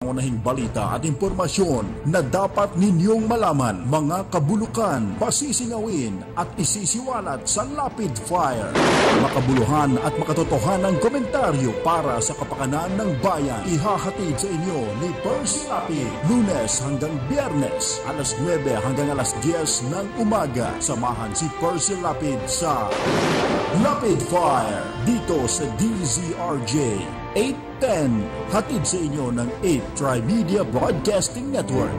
Unahing balita at impormasyon na dapat ninyong malaman, mga kabulukan, pasisingawin at isisiwalat sa Lapid Fire. Makabuluhan at makatotohanang komentaryo para sa kapakanan ng bayan. Ihahatid sa inyo ni Percy Lapid, Lunes hanggang Biyernes, alas 9 hanggang alas 10 ng umaga. Samahan si Percy Lapid sa Lapid Fire dito sa DZRJ 810, hatid sa inyo ng 8 Tri-Media Broadcasting Network.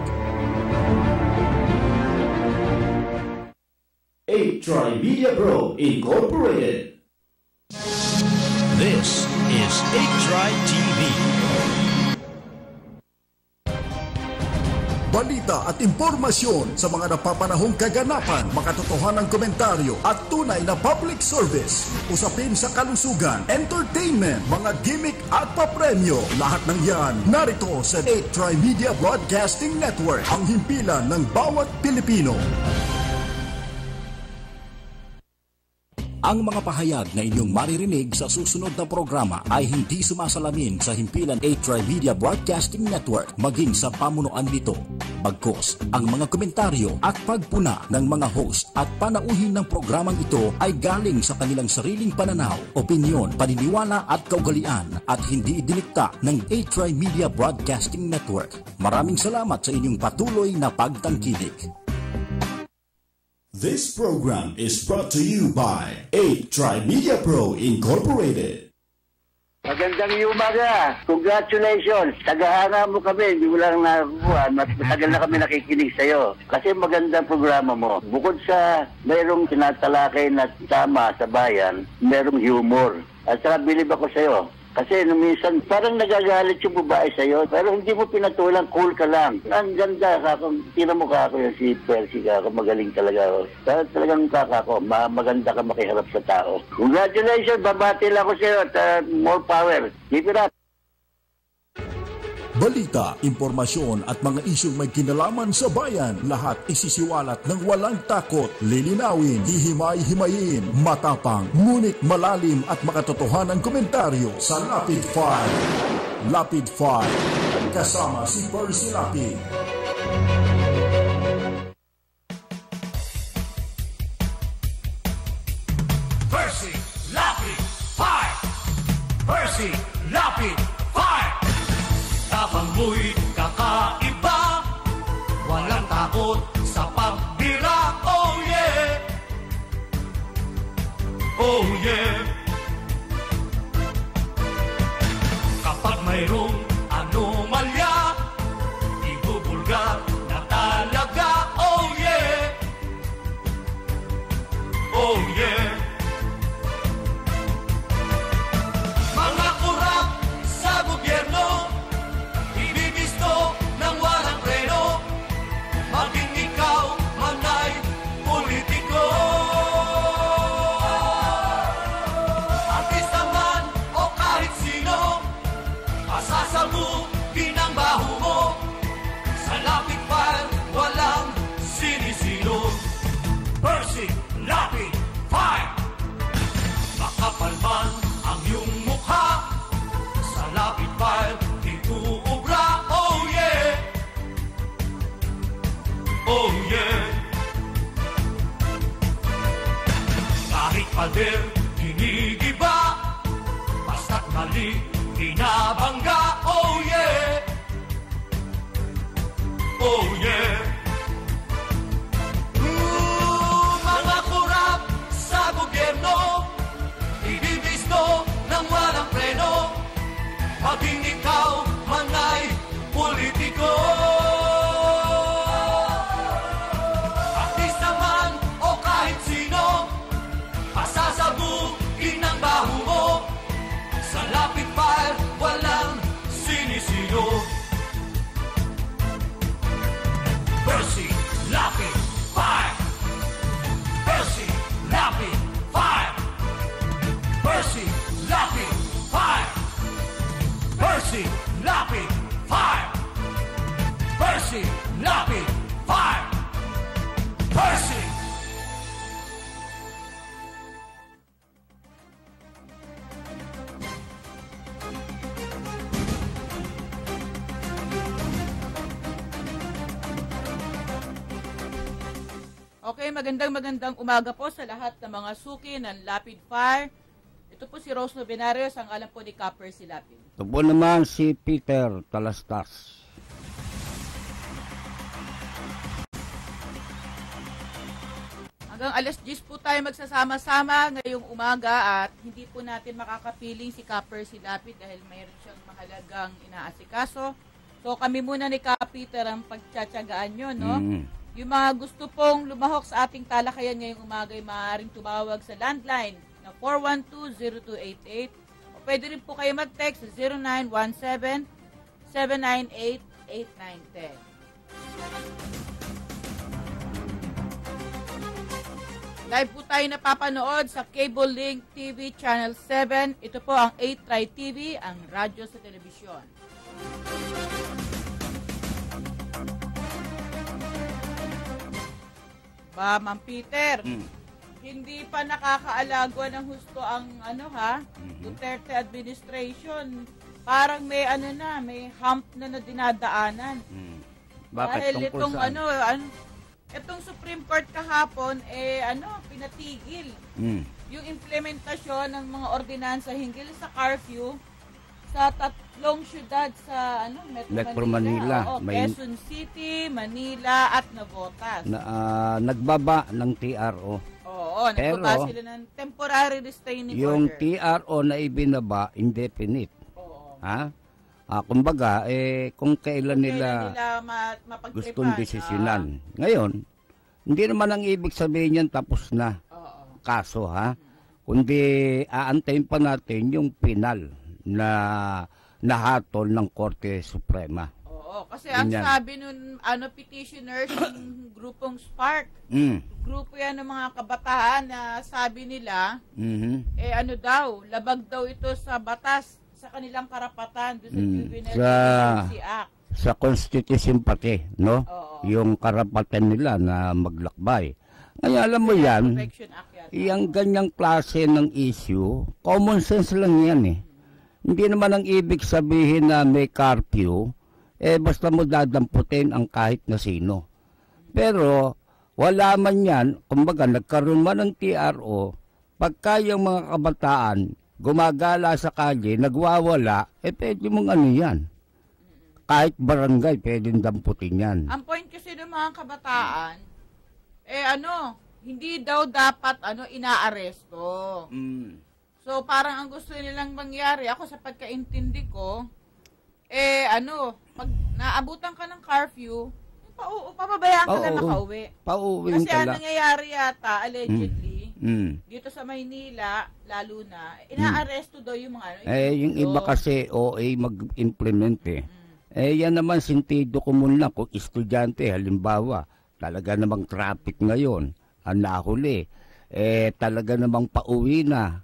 8 Tri-Media Pro Incorporated. This is 8 Tri-TV. Balita at impormasyon sa mga napapanahong kaganapan, makatotohanang komentaryo at tunay na public service. Usapin sa kalusugan, entertainment, mga gimmick at papremyo. Lahat ng yan narito sa 8 Tri-Media Broadcasting Network, ang himpilan ng bawat Pilipino. Ang mga pahayag na inyong maririnig sa susunod na programa ay hindi sumasalamin sa himpilan 8 Tri-Media Broadcasting Network maging sa pamunuan nito. Bagkus, ang mga komentaryo at pagpuna ng mga host at panauhin ng programang ito ay galing sa kanilang sariling pananaw, opinyon, paniniwala at kaugalian at hindi idinikta ng 8 Tri-Media Broadcasting Network. Maraming salamat sa inyong patuloy na pagtangkilik. This program is brought to you by 8 Tri-Media Pro Incorporated. Magandang umaga. Congratulations. Tagahanga mo kami. Hindi mo lang nakuha. Matagal na kami nakikinig sa'yo. Kasi magandang programa mo. Bukod sa mayroong tinatalakay na tama sa bayan, mayroong humor. At saka bilib ako sa'yo. Kasi minsan parang nagagalit yung babae sa'yo, pero hindi mo pinatulang, cool ka lang. Ang ganda ka, tinan mo ka ako yung si Percy ka, magaling talaga ako. Pero talagang kaka ko, maganda ka makiharap sa tao. Congratulations, babati lang ako sa'yo at more power. Keep it up. Balita, impormasyon at mga isyong may kinalaman sa bayan, lahat isisiwalat ng walang takot, lilinawin, hihimay-himayin, matapang, ngunit malalim at makatotohanang komentaryo sa Lapid Fire. Lapid Fire, kasama si Percy Lapid. Percy Lapid Fire! Percy Lapid Fire! Tapang mo'y kakaiba, walang takot sa pagbira. Oh yeah, oh yeah. Kapag mayroong anomalya, ibubulgar na talaga. Oh yeah, oh yeah. Mga kurap sa gobyerno, ng walang preno, maging ikaw man ay politiko. Artista man o kahit sino, pasasabugin ang baho mo. Sa Lapid Fire, walang sinisilo. Percy Lapid Fire! Makapal man ang iyong mukha, sa Lapid Fire, ituubra. Oh yeah. Kahit pader, ginigiba, basta't mali, binabangga. Oh yeah. Oh yeah. Mga kurap sa gobyerno, ibibisto ng walang preno, maging ikaw man ay politiko. Pasasabugin ang baho mo. Sa Lapid Fire, walang sinisino. Percy Lapid Fire! Percy Lapid Fire! Percy Lapid Fire! Percy Lapid Fire! Percy Lapid Fire! Percy! Okay, magandang umaga po sa lahat ng mga suki ng Lapid Fire. Ito po si Rose Novenarios, ang alam po ni Copper si Lapid. Ito po naman si Peter Talastas. Hanggang alas 10 po tayo magsasama-sama ngayong umaga at hindi po natin makakapiling si Copper si Lapid dahil mayroon siyang mahalagang inaasikaso. So kami muna ni Peter ang pagtsatsagaan nyo, no? Yung mga gusto pong lumahok sa ating talakayan ngayong umaga ay maaaring tumawag sa landline na 412-0288 o pwede rin po kayo mag-text sa 0917-798-8910. Live po tayo napapanood sa Cable Link TV Channel 7. Ito po ang 8Try TV, ang radyo sa telebisyon. Ba, Ma'am Peter, hindi pa nakakaalagwa ng husto ang Duterte administration. Parang may may hump na dinadaanan. Bakit? Dahil Tungkol itong saan? itong Supreme Court kahapon pinatigil yung implementasyon ng mga ordinansa hinggil sa curfew sa 3 syudad sa Metro Manila. Quezon City, Manila at Navotas. Nagbaba ng TRO. Oo, nagbaba sila ng temporary restraining yung order. TRO na ibinaba, indefinite. Oo. Ha? Kumbaga, kung kailan nila gustong mapagtripan. desisyonan. Ngayon, hindi naman ang ibig sabihin yan tapos na kaso, ha? Kundi aantayin pa natin yung final na nahatol ng Korte Suprema. Oo, kasi ang sabi nun, petitioners ng grupong Spark, grupo yan ng mga kabataan na sabi nila, labag daw ito sa batas, sa kanilang karapatan doon sa Juvenile Delinquency Act. Sa Constitution pati, no? Oo. Yung karapatan nila na maglakbay. Ngayon, alam mo yan, yung ganyang klase ng issue, common sense lang yan eh. Hindi naman ang ibig sabihin na may curfew, basta mo dadamputin ang kahit na sino. Pero, wala man yan, kumbaga, nagkaroon man ng TRO, pagka yung mga kabataan, gumagala sa kalye, nagwawala, pwede mong yan. Kahit barangay, pwedeng damputin yan. Ang point kasi ng mga kabataan, hindi daw dapat inaaresto. So parang ang gusto nilang mangyari, ako sa pagkaintindi ko, pag naabutan ka ng curfew, papabayaan ka lang nakauwi. Pauwiin kasi ka ang lang. nangyayari yata, allegedly, dito sa Maynila, lalo na, inaaresto daw yung mga yung iba kasi OA mag-implement yan naman sentido común lang. Kung estudyante, halimbawa, talaga namang traffic ngayon, ang nahuli, talaga namang pauwi na,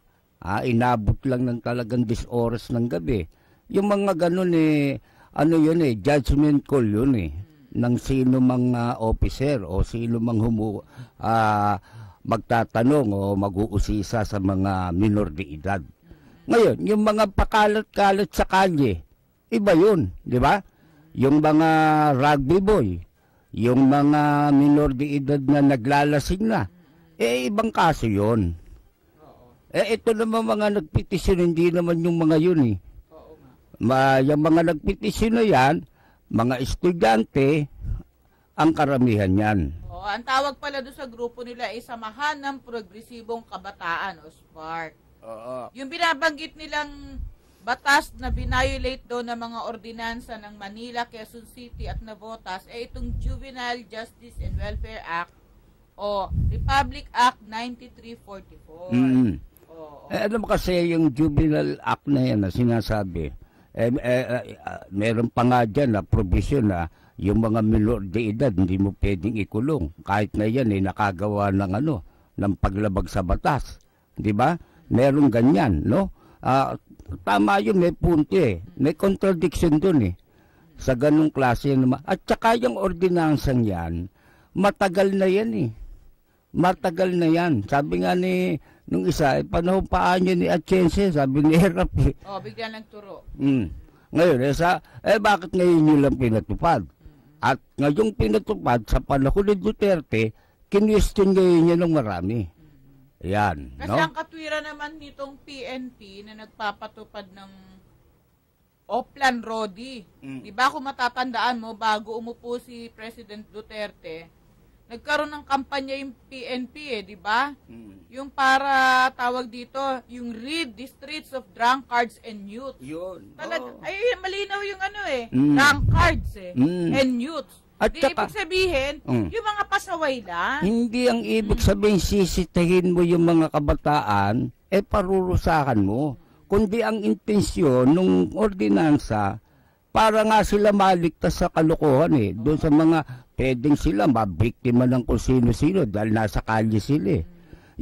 inabot lang ng talagang 10 oras ng gabi. Yung mga ganun judgment call yun ng sino mang officer o sino mang magtatanong o mag-uusisa sa mga minor de edad. Ngayon, yung mga pakalat-kalat sa kalye, iba yun, di ba? Yung mga rugby boy, yung mga minor de edad na naglalasing na, ibang kaso yun. Ito naman mga nagpetisyon, hindi naman yung mga yun yung mga nagpetisyon na yan, mga estudyante, ang karamihan yan. Ang tawag pala doon sa grupo nila ay Samahan ng Progresibong Kabataan o SPARK. Yung binabanggit nilang batas na binayolate doon ng mga ordinansa ng Manila, Quezon City at Navotas itong Juvenile Justice and Welfare Act o Republic Act 9344. Alam mo kasi yung Juvenile Act na yan na sinasabi, meron pa nga dyan na provision na yung mga minor de edad hindi mo pwedeng ikulong kahit na yan nakagawa ng ng paglabag sa batas, di ba? Meron ganyan, no? Tama yun, may punto may contradiction dun sa ganung klase naman. At saka yung ordinansang yan, matagal na yan matagal na yan. Sabi nga nung isa, panahon pa niya ni Atiense, sabi ni Erap bigyan ng turo. Ngayon, bakit ngayon nyo lang pinatupad? At ngayong pinatupad sa panahon ni Duterte, kinwestiyon ngayon yan ng marami. Yan. Kasi ang katwiran naman nitong PNP na nagpapatupad ng Oplan Rodi. Diba kung matatandaan mo, bago umupo si President Duterte, nagkaroon ng kampanya yung PNP diba? Yung para tawag dito, yung rid the streets of drunkards and youth. Yun. Ay, malinaw yung drunkards and youths. At Di saka, ibig sabihin, yung mga pasaway lang. hindi ang ibig sabihin sisitahin mo yung mga kabataan, parurusakan mo. Kundi ang intensyon ng ordinansa, para nga sila maligtas sa kalokohan doon sa mga pwedeng sila mabiktima ng kung sino-sino dahil nasa kalye sila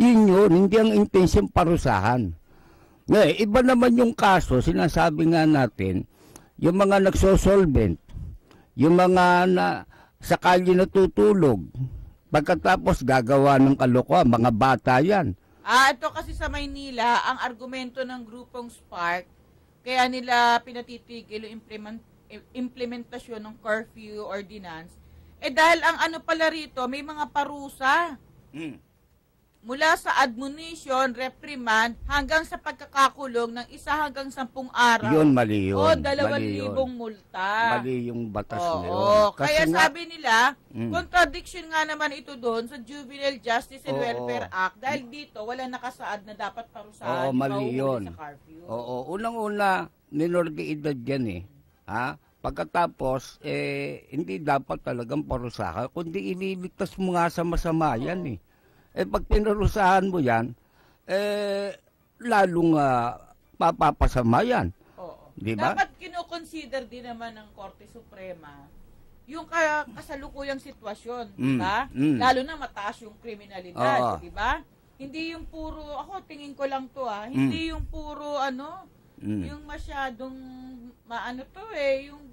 Yun, hindi ang intensyon parusahan. Iba naman yung kaso, sinasabi nga natin, yung mga nagsosolvent, yung mga sa kalye natutulog, pagkatapos gagawa ng kalokohan, mga bata yan. Ito kasi sa Maynila, ang argumento ng grupong Spark, kaya nila pinatitigil yung implementasyon ng curfew ordinance, dahil ang ano pala rito, may mga parusa. Mula sa admonition, reprimand, hanggang sa pagkakakulong ng 1 hanggang 10 araw. Yun, mali yun. O 2,000 multa. Mali yung batas na yun. Kaya sabi nila, contradiction nga naman ito doon sa Juvenile Justice and Welfare Act dahil dito wala nakasaad na dapat parusahan. Mali yun. Sa curfew. Unang-una, minor de edad yan Pagkatapos, hindi dapat talagang parusahan, kundi ililigtas mo nga sa masama yan pag pinarusahan mo yan, lalong mapapasama yan. Diba? Dapat kinoconsider din naman ng Korte Suprema yung kasalukuyang sitwasyon, diba? Lalo na mataas yung kriminalidad, diba? Hindi yung puro, ako tingin ko lang to hindi yung puro yung masyadong yung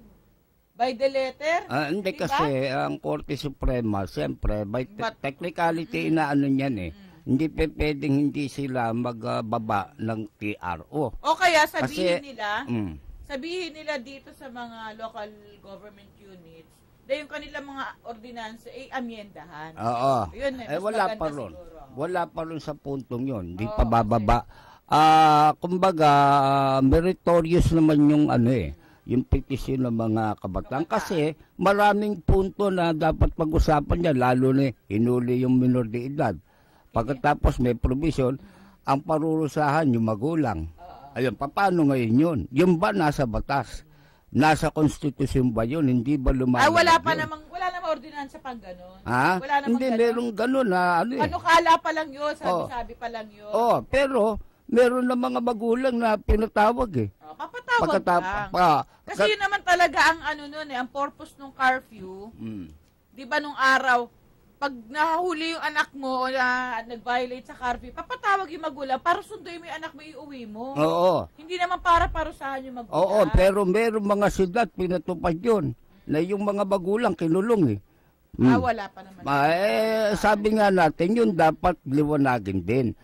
by the letter? Hindi diba? kasi ang Korte Suprema, siyempre, by technicality inaano niyan Hindi pwedeng hindi sila magbaba ng TRO. O kaya sabihin nila dito sa mga local government units, dahil yung kanilang mga ordinansa amyendahan. Yun, wala pa ron. Wala pa ron sa puntong yun. Hindi pa bababa. Kumbaga, meritorious naman yung yung petisyon ng mga kabataan. Kasi maraming punto na dapat pag-usapan niya, lalo na hinuli yung minor de edad. Pagkatapos may provision, ang parurusahan yung magulang. Ayun, paano ngayon yun? Yung ba nasa batas? Nasa konstitusyon ba yun? Hindi ba lumalagay wala namang ordinansa pang gano'n. Wala namang hindi, merong gano'n na kala pa lang yun, sabi pa lang yun. Pero meron na mga magulang na pinatawag Papatawag Kasi yun naman talaga ang ang purpose ng curfew. Di ba nung araw, pag nahuli yung anak mo na nag-violate sa curfew, papatawag yung magulang para sunduin mo yung anak mo, iuwi mo. Hindi naman para parusahan yung magulang. Pero meron mga syudad pinatupad yun na yung mga magulang kinulong wala pa naman. Sabi nga natin, yun dapat liwanagin din.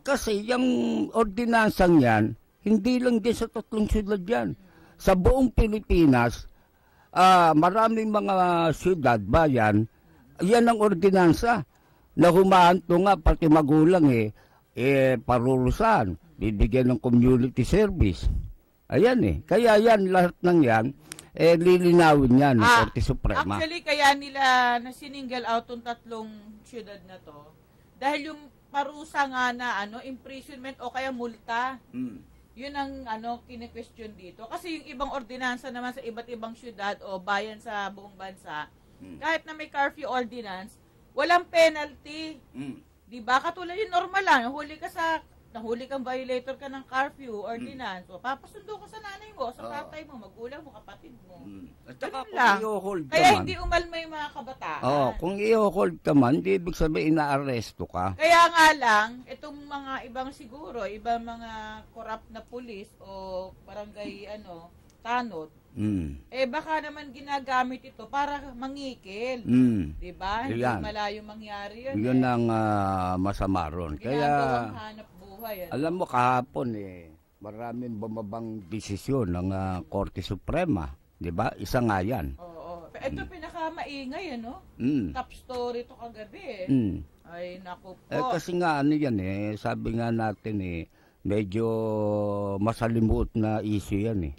Kasi yung ordinansang yan, hindi lang din sa 3 syudad yan. Sa buong Pilipinas, maraming mga syudad, bayan, yan ang ordinansa na humahanto nga pati magulang parurusahan, bibigyan ng community service. Ayan Kaya yan, lahat ng yan, lilinawin yan ng Korte Suprema. Actually, kaya nila na-single out yung 3 syudad na to, dahil yung parusa nga na imprisonment o kaya multa. Yun ang kine-question dito. Kasi yung ibang ordinansa naman sa iba't ibang syudad o bayan sa buong bansa, kahit na may curfew ordinance, walang penalty. Diba? Katulad yung normal lang, nahuli kang violator ka ng curfew ordinance, o papasundo ka sa nanay mo, sa tatay mo, magulang mo, kapatid mo. At saka kung i-hold ka Kaya man, hindi umalmay mga kabataan. kung i-hold ka man, di ibig sabihin ina-arresto ka. Kaya nga lang, itong mga ibang siguro, ibang mga corrupt na pulis o barangay tanod, baka naman ginagamit ito para mangikil. Diba? Hindi malayo mangyari yun. Yun ang masama ron. Ginagawang hanap buhay. Alam mo, kahapon maraming bumabang desisyon ng Korte Suprema. Diba? Isa nga yan. Ito maingay, ano? Mm. Top story to kagabi, eh. Mm. Ay, naku po. Kasi nga ano yan sabi nga natin medyo masalimuot na issue yan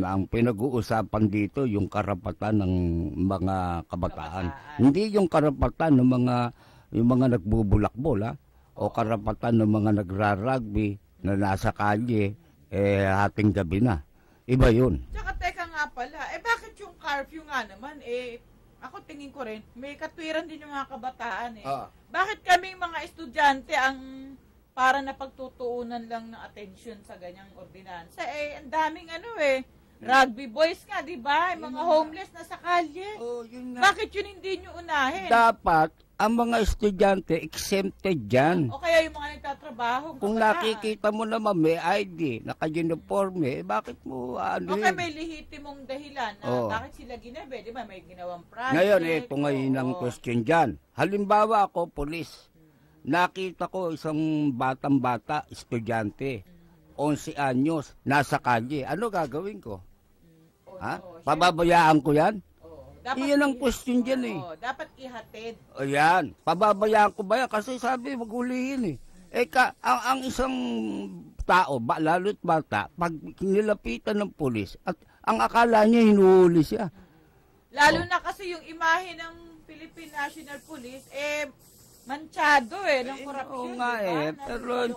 ang pinag-uusapan dito yung karapatan ng mga kabataan. Hindi yung karapatan ng yung mga nagbubulakbol o karapatan ng mga nagrarugby na nasa kalye hating gabi na. Iba yun. Tsaka teka nga pala, bakit yung curfew nga naman, ako tingin ko rin, may katwiran din yung mga kabataan Bakit kaming mga estudyante ang para napagtutuunan lang ng atensyon sa ganyang ordinansa? Ang daming rugby boys nga, di ba? Mga homeless na sa kalye. Yun nga. Bakit yun hindi nyo unahin? Dapat, ang mga estudyante exempted dyan. O kaya yung mga nagtatrabaho. Kung nakikita mo naman may ID, naka-uniforme, bakit mo Okay, may lehitimong dahilan na bakit sila ginabi. Di ba? May ginawang project. Ngayon, ito ngayon ang question dyan. Halimbawa ako, polis. Nakita ko isang batang-bata, estudyante, 11 anyos, nasa kalye. Ano gagawin ko? Pababayaan ko yan? Iyan ang question dyan Dapat ihatid. Ayan. Pababayaan ko ba yan? Kasi sabi, maghulihin ang isang tao, lalo't bata, pag nilapitan ng pulis, at ang akala niya hinuhuli siya. Lalo na kasi yung imahe ng Philippine National Police, manchado ng korupsyon. Oo nga pero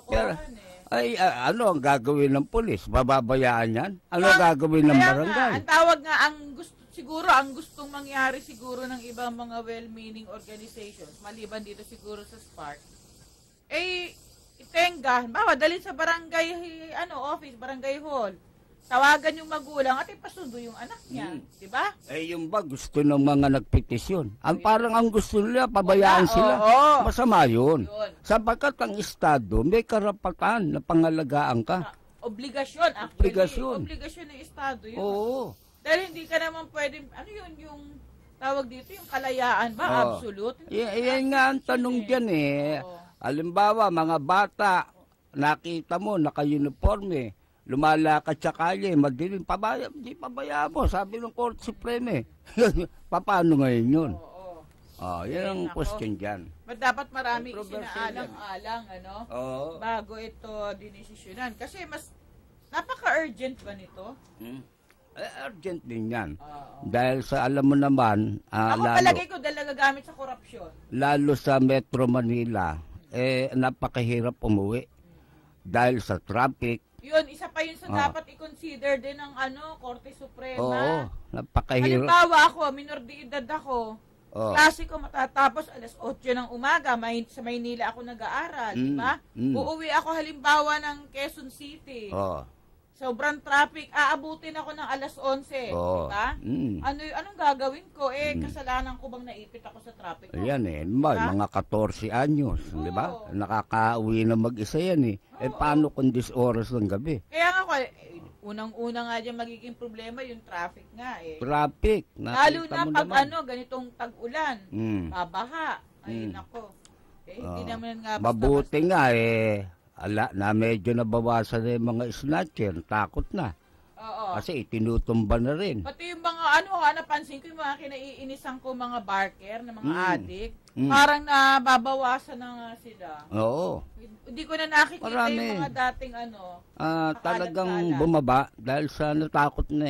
ano ang gagawin ng pulis? Bababayaan yan? Ano ang gagawin ng barangay? Ang tawag nga, ang gustong mangyari siguro ng ibang mga well-meaning organizations, maliban dito siguro sa Spark, itenga, dalhin sa barangay, office, barangay hall, tawagan yung magulang at ipasundo yung anak niya, di ba? Yung ba gusto ng mga nagpetisyon? Parang ang gusto nila, pabayaan sila. Masama yun. Sapagkat ang Estado, may karapatan na pangalagaan ka. Obligasyon, actually. Obligasyon ng Estado yun. Oo. Dahil hindi ka naman pwede, yung tawag dito, yung kalayaan ba? Absolute? Yan nga ang tanong dyan Halimbawa, mga bata, nakita mo, naka-uniforme, lumalakad sa kalye, madilim, di pabayaan mo, sabi ng Court Supreme. Paano ngayon yun? Yan ang question dyan. Dapat marami isinaalang-alang, bago ito dinesisyonan. Kasi mas, napaka-urgent ba nito? Urgent din yan. Dahil sa, alam mo naman, ako palagay ko dahil nagagamit sa korupsyon. Lalo sa Metro Manila, napakahirap umuwi. Dahil sa traffic, yun, isa pa yun sa dapat i-consider din ng Korte Suprema. Napakahirap. Halimbawa ako, minor de edad ako. Klase ko matatapos alas 8 ng umaga, sa Maynila ako nag-aaral, di ba? Uuwi ako halimbawa ng Quezon City. Sobrang traffic, aabutin ako ng alas 11, di ba? Anong gagawin ko? Kasalanan ko bang naipit ako sa traffic ko? Ayan mga 14 anyos, di ba? Nakakauwi na mag-isa yan paano kung 10 oras ng gabi? Kaya nga unang-una nga dyan magiging problema yung traffic nga Traffic. Lalo na pag ganitong tag-ulan, babaha. Ay nako. Hindi naman nga basta. Mabuti nga na medyo nabawasan na yung mga snatcher, takot na. Kasi itinutumba na rin. Pati yung mga napansin ko yung mga kinaiinisan ko mga barker, na mga addict, parang nababawasan na nga sila. Hindi ko na nakikita yung mga dating talagang bumaba dahil sa natakot na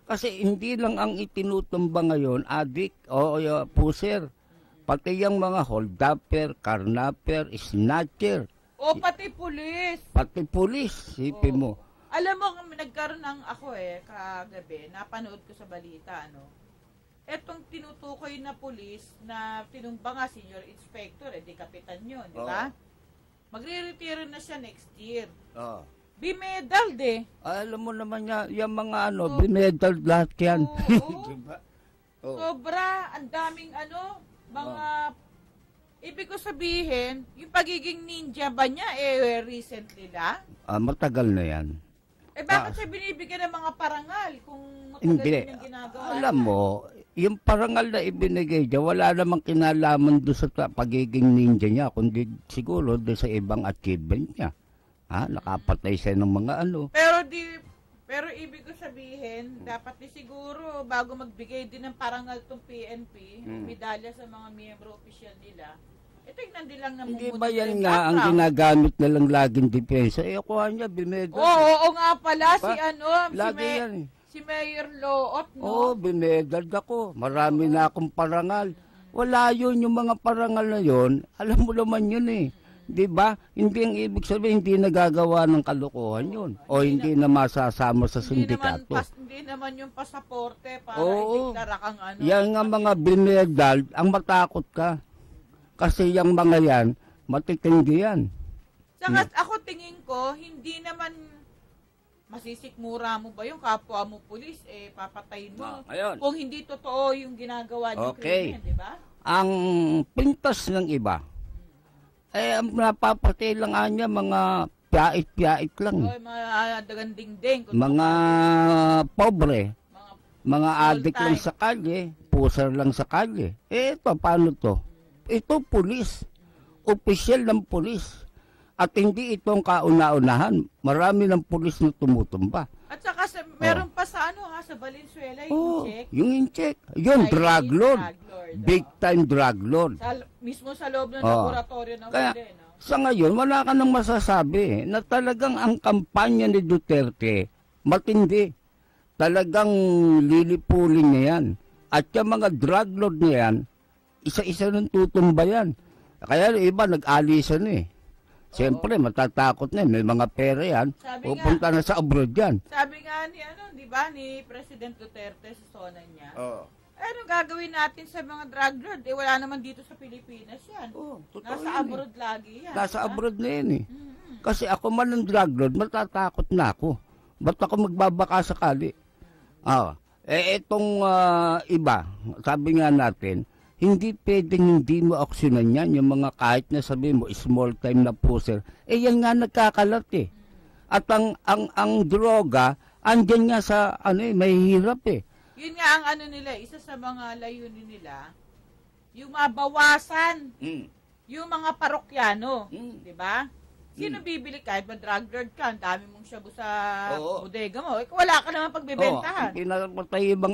Kasi hindi lang ang itinutumba ngayon, addict o puser. Pati yung mga holdupper, carnapper, snatcher. Pati pulis. Pati pulis, sipin mo. Alam mo, nagkaroon ng kagabi, napanood ko sa balita, etong tinutukoy na pulis na tinumba nga senior inspector, di kapitan yun, di ba? Magre-retire na siya next year. Bimedal, Alam mo naman yung mga bimedal lahat yan. Diba? Sobra, ang daming mga... Ibig ko sabihin, yung pagiging ninja ba niya, recently lang? Matagal na yan. Bakit siya binibigyan ng mga parangal kung matagal yung ginagawa? Alam mo, yung parangal na ibinigay niya, wala namang kinalaman doon sa pagiging ninja niya, kundi siguro doon sa ibang achievement niya. Nakapatay siya ng mga Pero Pero ibig ko sabihin, dapat din siguro, bago magbigay din ng parangal tong PNP, medalya sa mga miyembro opisyal nila, tingnan din lang na hindi ba yan nga ang ginagamit na lang laging depensa? Kuha niya, bimedal. Oo nga pala, Diba? Lagi yan eh. Si Mayor Loot, no? Oo, bimedal ako. Marami na akong parangal. Wala yun, yung mga parangal na yun, alam mo naman yun eh. Di ba? Hindi ang ibig sabihin, hindi nagagawa ng kalokohan yun. O hindi na masasama sa sindikato. Hindi naman yung pasaporte para Oo. ideklara kang ano. Yan nga mga binedal, ang matakot ka. Kasi yung mga yan, matitindi yan. Saka ako tingin ko, hindi naman masisikmura mo ba yung kapwa mo pulis, papatayin mo. Ayun. Kung hindi totoo yung ginagawa niyong krimen, di ba? Ang pintas ng iba, ang napapatay lang niya mga piyait-piyait lang. O, mga daganding-ding. Mga pobre, mga adik time. lang sa kalye, puser lang sa kalye. Ito, paano to? Ito, pulis. Opisyal ng pulis. At hindi itong kauna-unahan. Marami ng pulis na tumutumba. At saka meron pa sa sa Valenzuela yung check. Yung in-check. Yun, drug lord. Big time drug lord. Mismo sa loob ng laboratorio ng Kaya, huli, no? sa ngayon, wala ka nang masasabi na talagang ang kampanya ni Duterte matindi. Talagang lilipulin niya yan. At yung mga drug lord na yan, isa-isa nang tutumba yan. Kaya iba nag-alisan eh. Siyempre, matatakot na. May mga pera yan. Pupunta na sa abroad yan. Sabi nga ni, di ba, ni President Duterte sa zona niya, anong gagawin natin sa mga drug lord? Wala naman dito sa Pilipinas yan. Nasa abroad lagi yan. Nasa abroad na yan eh. Kasi ako man ng drug lord, matatakot na ako. Ba't ako magbabaka sakali? Itong iba, sabi nga natin, hindi pwedeng hindi mo aksyonan yan, yung mga kahit na sabi mo, small time na puser. Yan nga nagkakalat eh. At ang droga, andyan nga sa, mahihirap eh. Yun nga ang nila, isa sa mga layunin nila, yung mabawasan, yung mga parokyano, di ba? Sino bibili kahit ba drug lord ka, ang dami mong shabu sa bodega mo, wala ka naman pagbebentahan.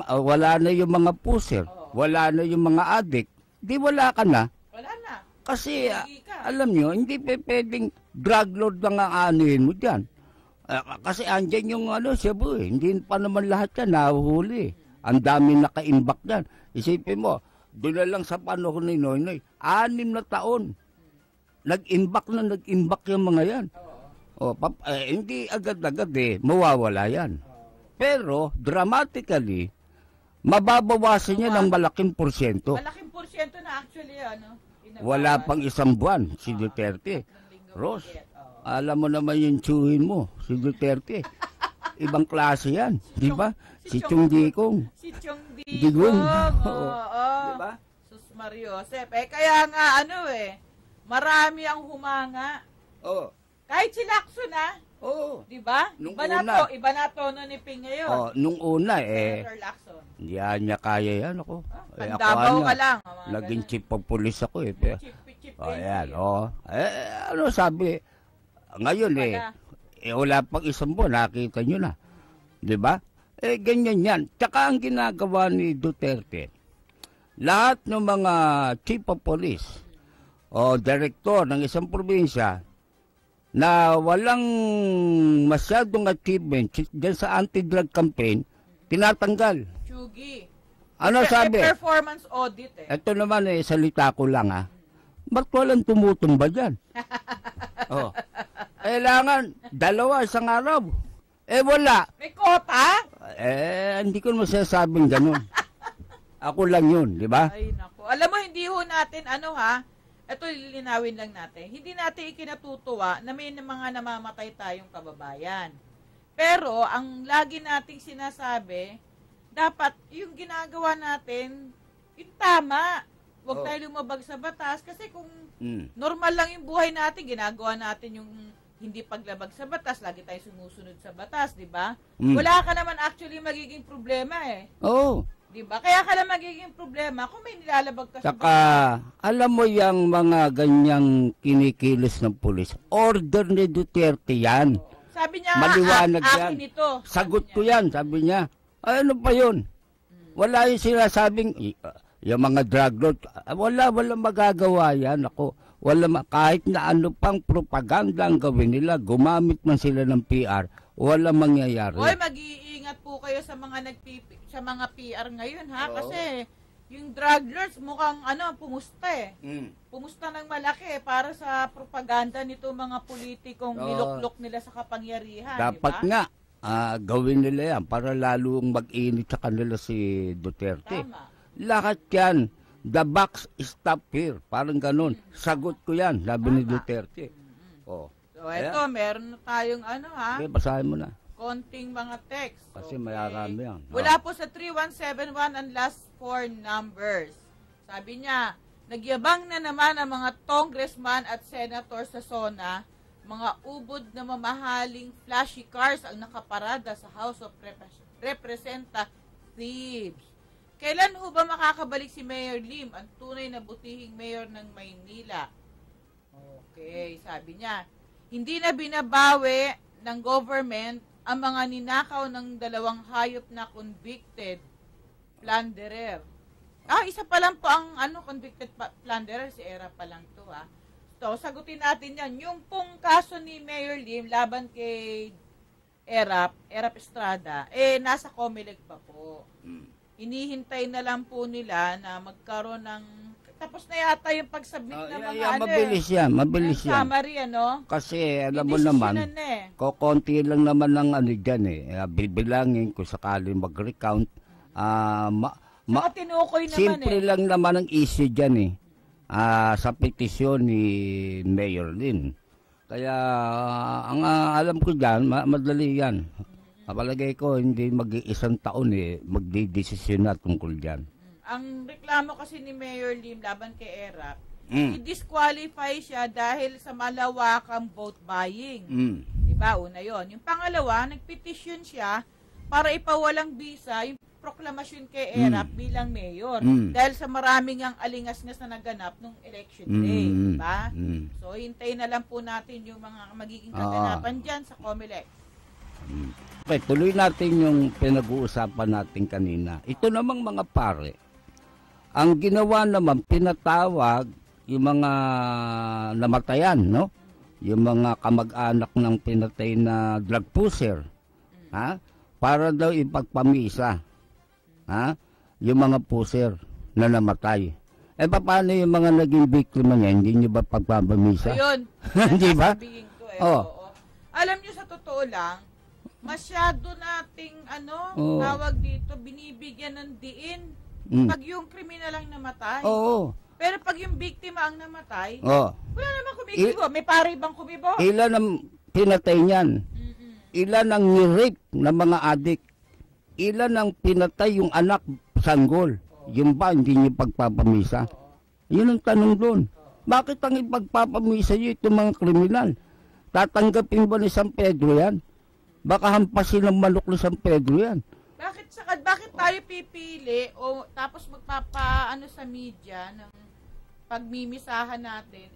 Wala na yung mga puser, wala na yung mga adik, di wala ka na. Wala na. Kasi, alam nyo, hindi pwedeng drug lord lang ang anuhin mo dyan. Kasi andyan yung shabu eh, hindi pa naman lahat yan nahuhuli. Ang dami naka-imbak dyan. Isipin mo, doon na lang sa panahon ni Noynoy, 6 na taon. Nag-imbak yung mga yan. Hindi agad-agad mawawala yan. Pero, dramatically, mababawasan niya ng malaking porsyento. Malaking porsyento na actually, Wala pang isang buwan, si Duterte. Ros, alam mo naman yung tsuhin mo, si Duterte. Ibang klase yan, di ba? Si Chong Dikong. Si Chong Dikong. Di ba? Sus Mario Josep. Kaya nga, marami ang humanga. Kahit si Lacson di ba? Iba na tono ni Ping ngayon. Nung una Senator Lacson. Hindi niya kaya yan ako. Pandabaw ka lang. Naging chief of police ako eh. Chief Ayan, sabi? Ngayon wala pang isang buwan, nakita nyo na. Di ba? Ganyan yan. Tsaka ang ginagawa ni Duterte, lahat ng mga chief of police o direktor ng isang probinsya na walang masyadong achievement dyan sa anti-drug campaign, tinatanggal. Chugi. Ano sabi? Performance audit Ito naman salita ko lang Ba't walang tumutumba dyan? Kailangan 2 isang araw. Wala. May kota? Hindi ko masasabing ganun. Ako lang yun, di ba? Ay, naku. Alam mo, hindi ho natin, ito lilinawin lang natin. Hindi natin ikinatutuwa na may mga namamatay tayong kababayan. Pero, ang lagi nating sinasabi, dapat yung ginagawa natin, yung tama. Huwag tayo lumabag sa batas. Kasi kung normal lang yung buhay natin, ginagawa natin yung hindi paglabag sa batas, lagi tayo sumusunod sa batas, di ba? Wala ka naman actually magiging problema Di ba? Kaya ka lang magiging problema kung may nilalabag ka sa batas. Alam mo yung mga ganyang kinikilos ng pulis, order ni Duterte yan. Sabi niya, Maliwanag akin yan. ito. Sagot ko yan, sabi niya. Ay, ano pa yun? Wala yung sinasabing, yung mga drug lord, wala magagawa yan. Ako, kahit na ano pang propaganda ang gawin nila, gumamit man sila ng PR, wala mangyayari. Hoy, mag-iingat po kayo sa mga PR ngayon, ha? Oo. Kasi yung drug lords mukhang pumusta eh. Pumusta ng malaki para sa propaganda nito mga politikong Oo. niluklok nila sa kapangyarihan, Dapat di ba? nga, gawin nila yan para lalong mag-init sa kanila si Duterte. Tama. Lahat yan, the box stop here. Parang ganun. Sagot ko yan, sabi ni Duterte. Oh. So, eto, meron na tayong Okay, basahin mo na. konting mga text. Kasi mayarami yan. Wala po sa 3171 ang last 4 numbers. Sabi niya, nagyabang na naman ang mga congressman at senator sa SONA, mga ubod na mamahaling flashy cars ang nakaparada sa House of Representatives. Kailan ho ba makakabalik si Mayor Lim, ang tunay na butihing mayor ng Maynila? Okay, sabi niya, hindi na binabawi ng government ang mga ninakaw ng 2 hayop na convicted plunderer. Isa pa lang po ang convicted plunderer, si Era pa lang to So, sagutin natin yan. Yung pong kaso ni Mayor Lim laban kay Erap Estrada, nasa COMELEC pa po. Inihintay na lang po nila na magkaroon ng tapos na yata yung pag-submit ng mga mabilis yan, mabilis yan. Summary, Kasi alam mo naman, konti lang naman ng dyan bibilangin kung sakaling mag-recount. Tinukoy naman simple lang naman ang issue dyan sa petisyon ni Mayor Lin. Kaya ang alam ko dyan, madali yan. Kapalagay ko, hindi mag-iisang taon magdidesisyon na tungkol dyan. Ang reklamo kasi ni Mayor Lim laban kay Erap, i-disqualify siya dahil sa malawakang vote buying. Diba? Una yon. Yung pangalawa, nagpetisyon siya para ipawalang bisa yung proklamasyon kay Erap bilang mayor. Dahil sa maraming ang alingas-ngas na naganap nung election day. Diba? So, hintayin na lang po natin yung mga magiging kaganapan dyan sa COMELEC. Okay, tuloy natin yung pinag-uusapan natin kanina. Ito namang mga pare, ang ginawa naman, pinatawag yung mga namatayan, no? Yung mga kamag-anak ng pinatay na drug pusher, para daw ipagpamisa, yung mga pusher na namatay. Paano yung mga naging biktima niya? Hindi nyo ba pagpapamisa? Ayun. Hindi ba? Oo. Alam nyo, sa totoo lang, masyado nating tawag dito, binibigyan ng diin pag yung kriminal ang namatay. Oo. Pero pag yung biktima ang namatay, wala naman kumikibo. May pare bang kumibo? Ilan ang pinatay niyan? Ilan ang ni-rape na mga adik? Ilan ang pinatay yung anak sanggol? Yung ba hindi niyo pagpapamisa? Yun ang tanong doon. Bakit ang ipagpapamisa niyo itong mga kriminal? Tatanggapin ba ni San Pedro yan? Baka hampasin ng manok ni San Pedro yan. Bakit tayo pipili o tapos magpapaano sa media ng pagmimisahan natin?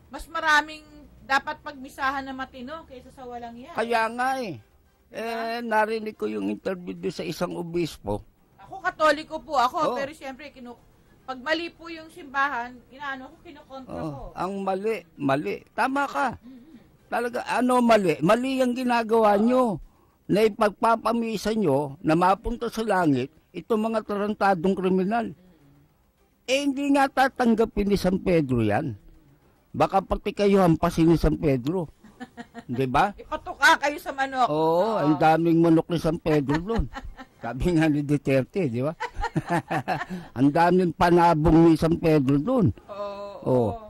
Mas maraming dapat pagmisahan na matino kaysa sa walang yan. Kaya nga narinig ko yung interview doon sa isang obispo. Ako, Katoliko po ako, pero siyempre, pag mali po yung simbahan, kinukontra ko. Ang mali. Tama ka. Talaga, mali? Mali ang ginagawa nyo. Na ipagpapamisa nyo na mapunta sa langit itong mga tarantadong kriminal. Hindi nga tatanggapin ni San Pedro yan. Baka pati kayo hampasin ni San Pedro. Di ba? Ipatuka kayo sa manok. Oo, ang daming manok ni San Pedro doon. Sabi nga ni Duterte, di ba? Ang daming panabong ni San Pedro doon.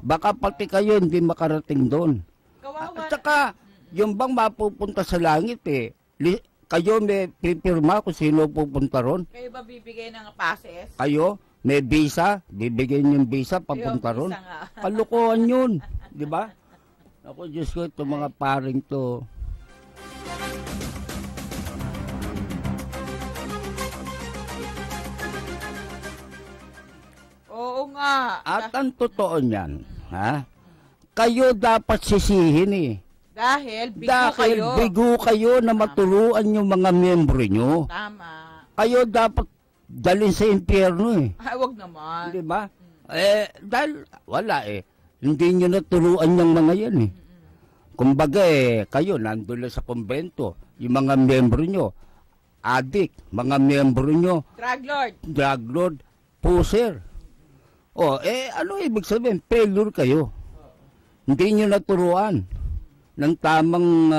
Baka pati kayo hindi makarating doon. At saka, yung bang mapupunta sa langit kayo may pipirma kung sino pupunta ron? Kayo ba bibigay ng passes? Kayo, may visa, bibigyan yung visa papunta ron. Kalukuhan yun, di ba? Ako, Diyos ko, itong mga paring to. Oo nga. At ang totoo niyan, kayo dapat sisihin Dahil bigo kayo na maturuan yung mga miyembro nyo. Tama. Kayo dapat dalhin sa impyerno eh. Ay, wag naman. Di ba? Dahil wala eh. Hindi nyo naturuan yung mga yan eh. Kumbaga kayo nandun lang sa kumbento. Yung mga miyembro nyo, adik, mga miyembro nyo, drug lord, puser. Ano ibig sabihin? Failure kayo. Hindi nyo naturuan ng tamang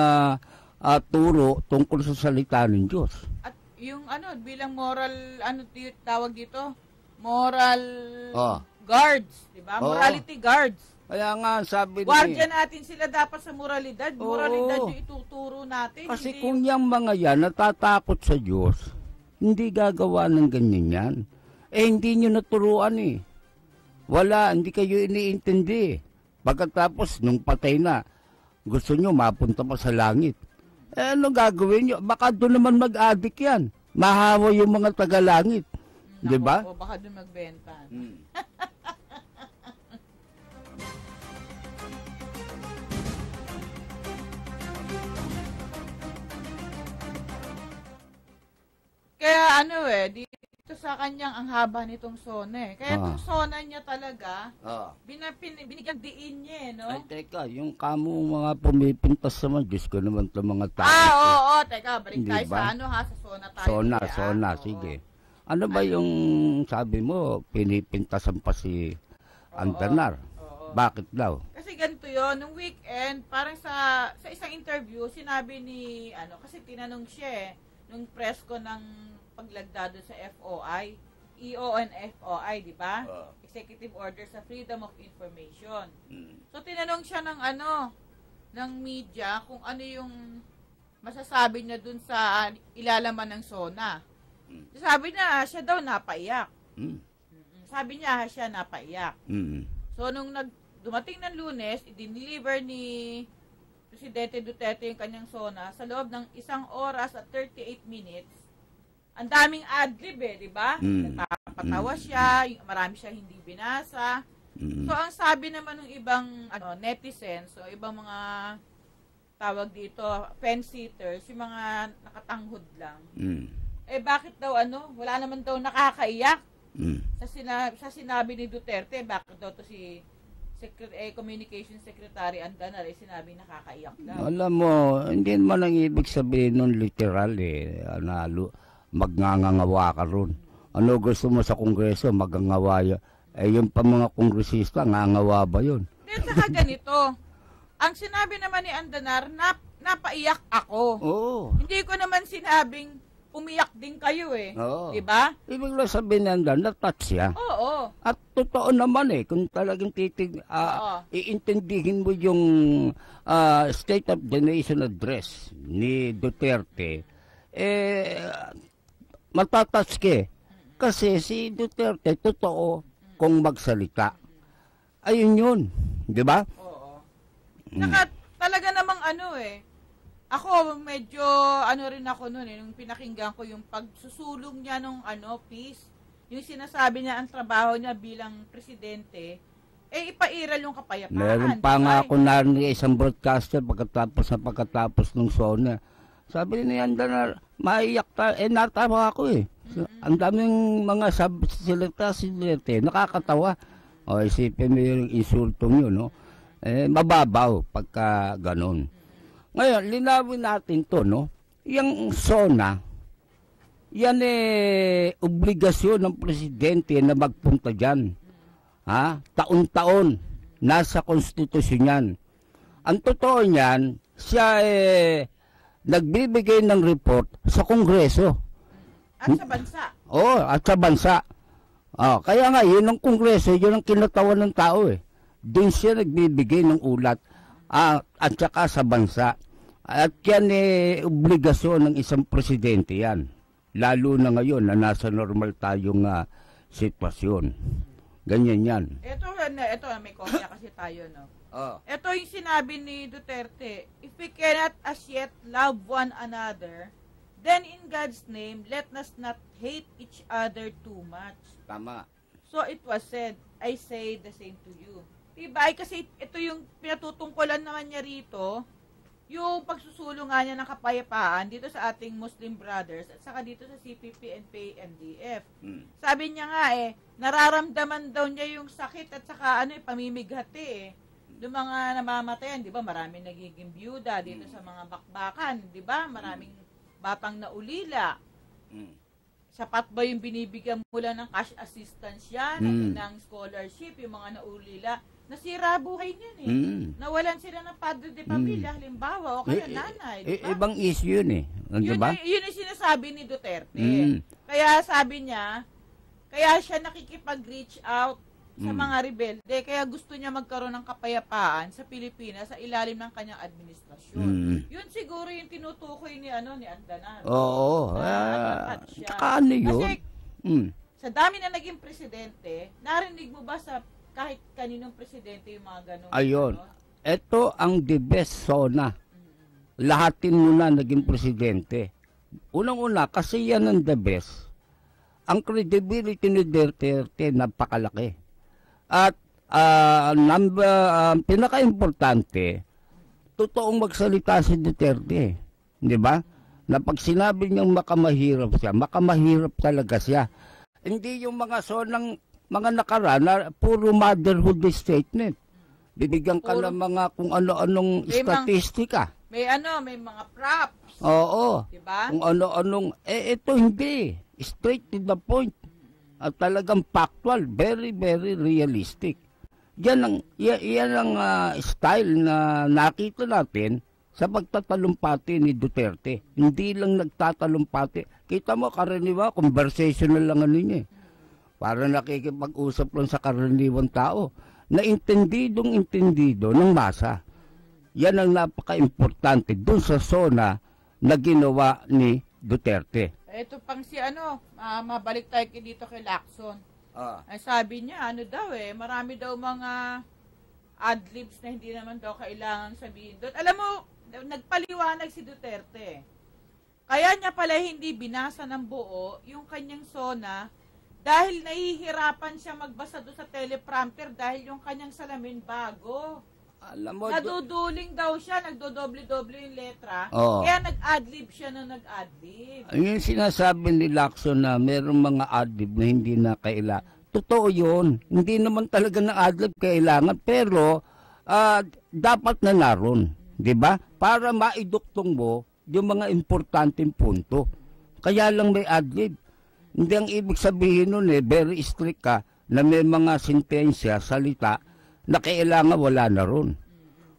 turo tungkol sa salita ng Diyos. At yung bilang moral, tawag dito? Moral guards, di ba? Morality guards. Kaya nga, sabi Guardian natin sila dapat sa moralidad. Moralidad yung ituturo natin. Kasi kung yung mga yan natatakot sa Diyos, hindi gagawa ng ganyan yan. Hindi nyo naturuan eh. Wala, hindi kayo iniintindi. Pagkatapos, nung patay na, gusto nyo mapunta pa sa langit. Ano gagawin nyo? Baka doon naman mag-addict yan. Mahawa yung mga taga-langit. Di ba? O baka doon magbenta. Kaya dito sa kanyang ang haba nitong sona eh. Kaya itong sona niya talaga, binigyan diin niya no? Ay, teka, yung kamo mga pumipintas naman, Diyos ko naman itong mga tao. Oo, teka, balik tayo sa sa sona tayo. Sona, sige. Ano ba yung sabi mo, pinipintasan pa si Andanar? Bakit daw? Kasi ganito yun, nung weekend, parang sa isang interview, sinabi ni, kasi tinanong siya nung press ko ng paglagdado sa FOI, EO and FOI, di ba? Executive Order sa Freedom of Information. So, tinanong siya ng media kung ano yung masasabi niya dun sa ilalaman ng SONA. Sabi niya, siya daw napaiyak. Sabi niya, siya napaiyak. So, nung dumating ng Lunes, i-deliver ni Presidente Duterte yung kanyang SONA sa loob ng 1 oras at 38 minutes. Ang daming adlib di ba? Nagpapatawa siya, marami siya hindi binasa. So, ang sabi naman ng ibang netizens, so ibang mga tawag dito, fence-sitters, yung mga nakatanghod lang. Bakit daw wala naman daw nakakaiyak? Sa sinabi ni Duterte, bakit daw to si Communication Secretary Andanar sinabi nakakaiyak daw. Alam mo, hindi naman ang ibig sabihin nun literal magngangawa ka ron. Ano gusto mo sa Kongreso, magngangawa yun? Yung pa mga kongresista, ngangawa ba yun? Then saka ganito, ang sinabi naman ni Andanar, napaiyak ako. Hindi ko naman sinabing umiyak din kayo Oo. Diba? Ibig lang sabihin niyan, na-touch siya. Oo. At totoo naman kung talagang iintindihin mo yung State of the Nation Address ni Duterte, matatouch ka. Kasi si Duterte, totoo kung magsalita. Ayun yun. Diba? Oo. Saka talaga namang ako, medyo, rin ako nun nung pinakinggan ko yung pagsusulong niya nung, peace. Yung sinasabi niya, ang trabaho niya bilang presidente, ipairal yung kapayapaan. Meron pa nga ako narinig isang broadcaster pagkatapos ng SONA. Sabi niya, maiyak tayo. Natawa ako Ang daming mga silita, nakakatawa. Isipin mo yung insultong yun, no? Mababaw pagka ganon. Ngayon, linawin natin to, no? Yung SONA, yan obligasyon ng presidente na magpunta dyan. Taon-taon, nasa konstitusyon yan. Ang totoo niyan, siya nagbibigay ng report sa Kongreso. At sa bansa. At sa bansa. Kaya nga, yun ang Kongreso, yun ang kinatawan ng tao Doon siya nagbibigay ng ulat. At saka sa bansa. At yan obligasyon ng isang presidente yan. Lalo na ngayon na nasa normal tayong sitwasyon. Ganyan yan. Ito may kopya kasi tayo, no? Ito yung sinabi ni Duterte, if we cannot as yet love one another, then in God's name, let us not hate each other too much. Tama. So it was said, I say the same to you. Diba? Kasi ito yung pinatutungkulan naman niya rito, yung pagsusulong nga niya ng kapayapaan dito sa ating Muslim brothers at saka dito sa CPP and PNDF. Sabi niya nga nararamdaman daw niya yung sakit at saka pamimighati yung mga namamatayan, di ba? Maraming nagiging byuda dito sa mga bakbakan, di ba? Maraming batang naulila. Sapat ba yung binibigyan mula ng cash assistance yan, ng scholarship, yung mga naulila? Nasira buhay niyan Nawalan sila ng padre de pamilya, halimbawa, o kaya nanay, di ba? Ibang issue yun diba? Yun yung sinasabi ni Duterte. Kaya sabi niya, kaya siya nakikipag-reach out sa mga rebelde, kaya gusto niya magkaroon ng kapayapaan sa Pilipinas sa ilalim ng kanyang administrasyon. Yun siguro yung tinutukoy ni Andanar. Oo. Tsaka yun? Kasi sa dami na naging presidente, narinig mo ba sa kahit kaninong presidente yung mga ganun? Ayun. Ito ang the best zona. Lahatin mo na naging presidente. Unang-una, kasi yan ang the best. Ang credibility ni Duterte napakalaki. At pinaka-importante, totoong magsalita si Duterte. Di ba? Na pag sinabi niyang makamahirap siya, makamahirap talaga siya. Hindi yung mga sonang mga nakarana, puro motherhood statement. Bibigyan ka ng mga kung ano-anong statistika. May mga props. Oo. Diba? Kung ano-anong, ito hindi. Straight to the point. At talagang factual, very, very realistic. Yan ang style na nakita natin sa pagtatalumpati ni Duterte. Hindi lang nagtatalumpati. Kita mo, karaniwa, conversational lang niya. Para nakikipag-usap lang sa karaniwang tao. Na intendido ng masa. Yan ang napaka-importante dun sa zona na ginawa ni Duterte. Ito pang mabalik tayo dito kay Lacson. Ay sabi niya, marami daw mga adlibs na hindi naman daw kailangan sabihin doon. Alam mo, nagpaliwanag si Duterte. Kaya niya pala hindi binasa ng buo yung kanyang zona dahil nahihirapan siya magbasa doon sa teleprompter dahil yung kanyang salamin bago. Alam mo, naduduling daw siya, nagdodoble-doble yung letra. Kaya nag-adlib siya na nag-adlib. Yung sinasabi ni Lacson na mayroong mga adlib na hindi na kailangan. Totoo yun. Hindi naman talaga na adlib kailangan. Pero dapat na naroon. Diba? Para maiduktong mo yung mga importanteng punto. Kaya lang may adlib. Hindi ang ibig sabihin nun very strict ka na may mga sentensya, salita, na kailangan wala na ron.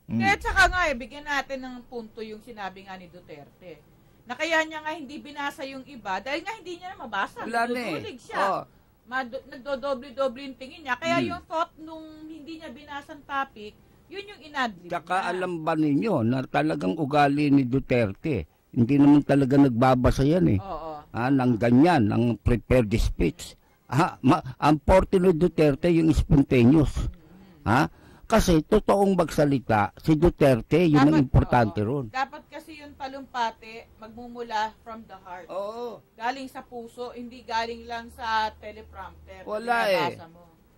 Kaya tsaka nga bigyan natin ng punto yung sinabi nga ni Duterte. Na kaya niya nga hindi binasa yung iba dahil nga hindi niya na mabasa. Nadudulig siya. Nagdodoble-doble yung tingin niya. Kaya yung thought nung hindi niya binasang topic, yun yung inadlib niya. Tsaka alam ba ninyo na talagang ugali ni Duterte, hindi naman talaga nagbabasa yan nang ganyan, ng prepared speech. Ang forte ni Duterte yung spontaneous. Kasi totoong magsalita, si Duterte, yun ang importante ron. Dapat kasi yung talumpati, magmumula from the heart. Galing sa puso, hindi galing lang sa teleprompter. Wala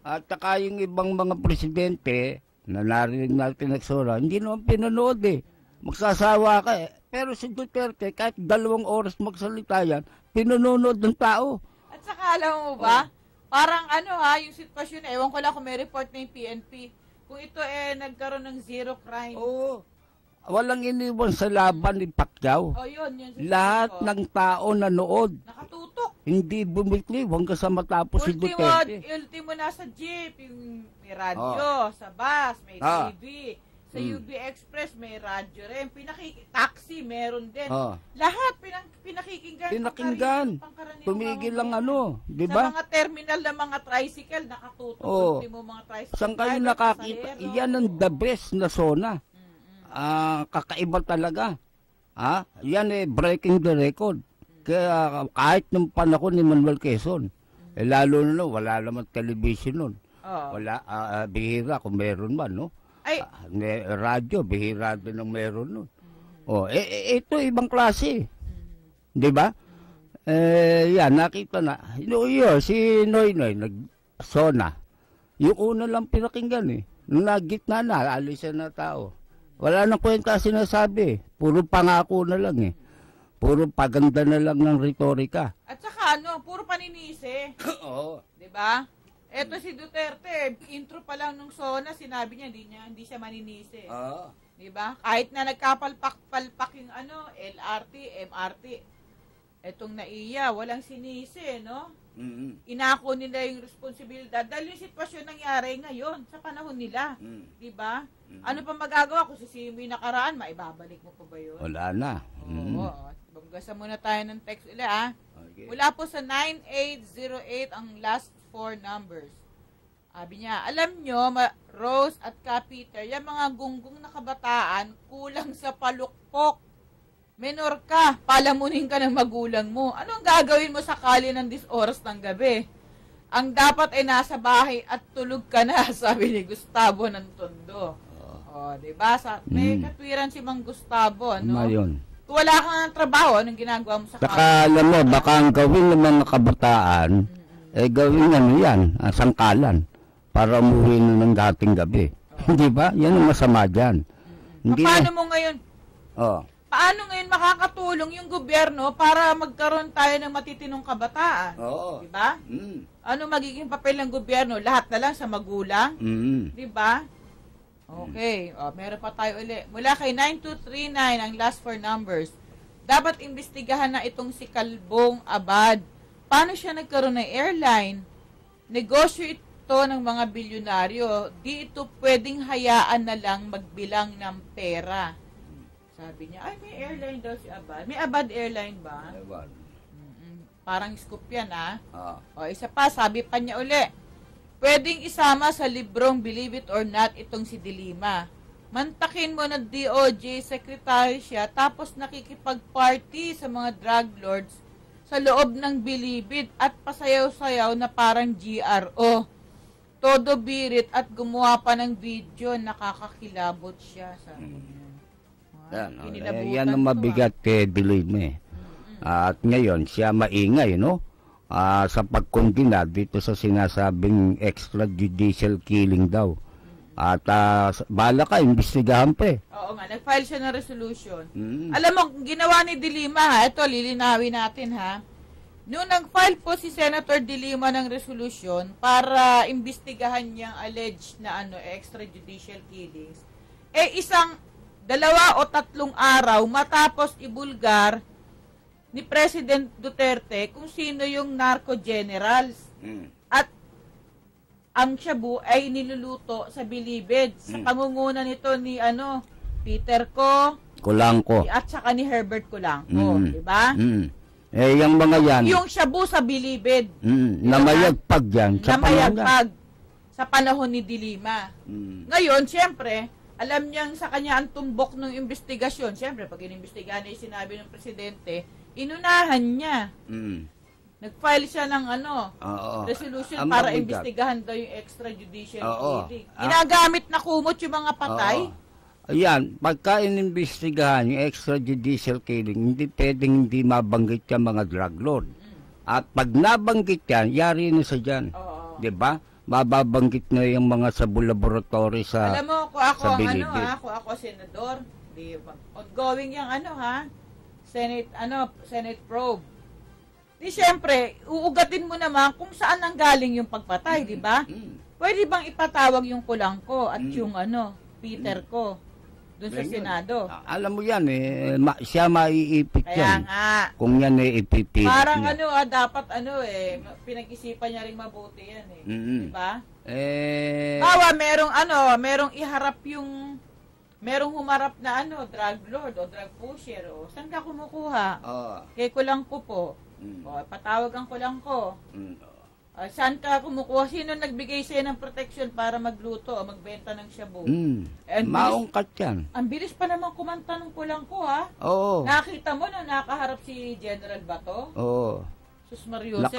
At saka yung ibang mga presidente, na narinig natin nagsura, hindi naman pinanood Magsasawa ka Pero si Duterte, kahit 2 oras magsalita yan, pinanonood ng tao. At saka alam mo ba, parang yung sitwasyon, ewan ko lang kung may report na yung PNP, kung ito nagkaroon ng zero crime. Walang iniwan sa laban ni Pacquiao. Yun Lahat ng tao nanood. Nakatutok. Hindi bumikli hanggang sa matapos si Duterte. Ultimo nasa jeep, yung may radyo, sa bus, may TV. Sa UB Express, may radyo rin. Taxi, meron din. Lahat, pinakinggan. Tumigil lang di ba? Sa mga terminal na mga tricycle, nakatutok. Ultimo mga tricycle. Saan kayo nakakita? Yan ang the best na zona. Kakaiba talaga. Yan breaking the record. Kaya kahit nung panahon ni Manuel Quezon, lalo na wala naman television nun. Wala, bihira kung meron man, no? Radyo, bihira din ang meron nun. Ito ibang klase. Di ba? Yan, nakita na. Si Noynoy, nag-sona. Yung una lang pinakinggan Nung nagitna na, alisan na tao. Wala nang kwenta sinasabi. Puro pangako na lang eh. Puro paganda na lang ng retorika. At saka puro paninisi. Oo. 'Di ba? Eto si Duterte, intro pa lang nung SONA, sinabi niya hindi siya maninisi. Oo. 'Di ba? Kahit na nagkapalpak-palpak yung LRT, MRT. Etong NAIA, walang sinisi, no? Inako nila yung responsibilidad dahil yung sitwasyon nangyari ngayon sa panahon nila. 'Di ba? Ano pa magagawa kung sisihin mo yung nakaraan, maibabalik mo pa ba 'yun? Wala na. Oo. Bagbasa muna tayo ng text ulit, ah. Okay. Mula po sa 9808 ang last 4 numbers. Sabi niya, alam nyo, Rose at Peter, yung mga gunggong na kabataan, kulang sa palukpok. Menor ka, palamunin ka ng magulang mo. Anong gagawin mo sakali ng 10 oras ng gabi? Ang dapat ay nasa bahay at tulog ka na, sabi ni Gustavo ng Tondo. Diba? May katwiran si Mang Gustavo, ano? Mayon. Kung wala kang ng trabaho, anong ginagawa mo sa Saka alam mo, baka ang gawin ng mga kabataan, gawin yan, sangkalan, para umuwi na ng dating gabi. Di ba? Yan ang masama dyan. Paano mo ngayon? Paano ngayon makakatulong yung gobyerno para magkaroon tayo ng matitinong kabataan? Di ba? Ano magiging papel ng gobyerno? Lahat na lang sa magulang? Di ba? Okay. Meron pa tayo ulit. Mula kay 9239 ang last 4 numbers. Dapat imbestigahan na itong si Kalbong Abad. Paano siya nagkaroon ng airline? Negosyo ito ng mga bilyonaryo. Di ito pwedeng hayaan na lang magbilang ng pera. Sabi niya, ay may airline daw si Abad. May Abad Airline ba? Parang scoop yan, ah. Isa pa, sabi pa niya uli. Pwedeng isama sa librong Believe It or Not itong si Dilima. Mantakin mo na DOJ secretary siya tapos nakikipag-party sa mga drug lords sa loob ng Bilibid at pasayaw-sayaw na parang GRO. Todo birit at gumawa pa ng video, nakakakilabot siya. Sabi niya. Yan ang mabigat kay Dilima eh. At ngayon, siya maingay, no? Sa pagkondina dito sa sinasabing extrajudicial killing daw. At bala ka, imbestigahan pa eh. Oo nga, nag-file siya ng resolution. Alam mo, ginawa ni Dilima, ha, ito, lilinawin natin, ha. Noong nag-file po si Senator Dilima ng resolution para imbestigahan niyang alleged na extrajudicial killings, isang 2 o 3 araw matapos ibulgar ni President Duterte kung sino yung narco generals. At ang shabu ay niluluto sa Bilibid sa pangunguna nito ni Peter Colangco at saka ni Herbert Colangco, di ba? Yung mga yan. Yung shabu sa Bilibid. Namayagpag yan. Namayagpag sa panahon ni Dilima. Ngayon, siyempre, alam niyang sa kanya ang tumbok ng investigasyon. Siyempre, pag inimbestigahan niya yung sinabi ng presidente, inunahan niya. Nag-file siya ng resolution para imbestigahan daw yung extrajudicial killing. Ginagamit na kumot yung mga patay. Ayan, pagka inimbestigahan yung extrajudicial killing, hindi pwedeng hindi mabanggit yung mga drug lord. At pag nabanggit yan, yari na sa dyan. Diba? Mababanggit na yung mga sa laboratory sa alam mo, kung ako Bilibid. kung ako senador, di ongoing yung Senate probe. Di syempre, uugatin mo naman kung saan nanggaling yung pagpatay, di ba? Pwede bang ipatawag yung Colangco at yung Peter doon sa Senado? Alam mo yan siya maiipit Kaya yan. nga. Kung yan ipipilit Parang niya. dapat pinag-isipan niya rin mabuti yan di ba? Merong iharap yung merong humarap na drug lord o drug pusher o saan ka kumukuha? Kay Colangco po. Patawag ang Colangco. Saan ka kumukuha? Sino nagbigay sa'yo ng protection para magluto o magbenta ng shabu? Maungkat yan. Ang bilis pa naman kumanta ng Colangco, ha? Oo. Nakita mo na nakaharap si General Bato? Oo. Sus Mariosep.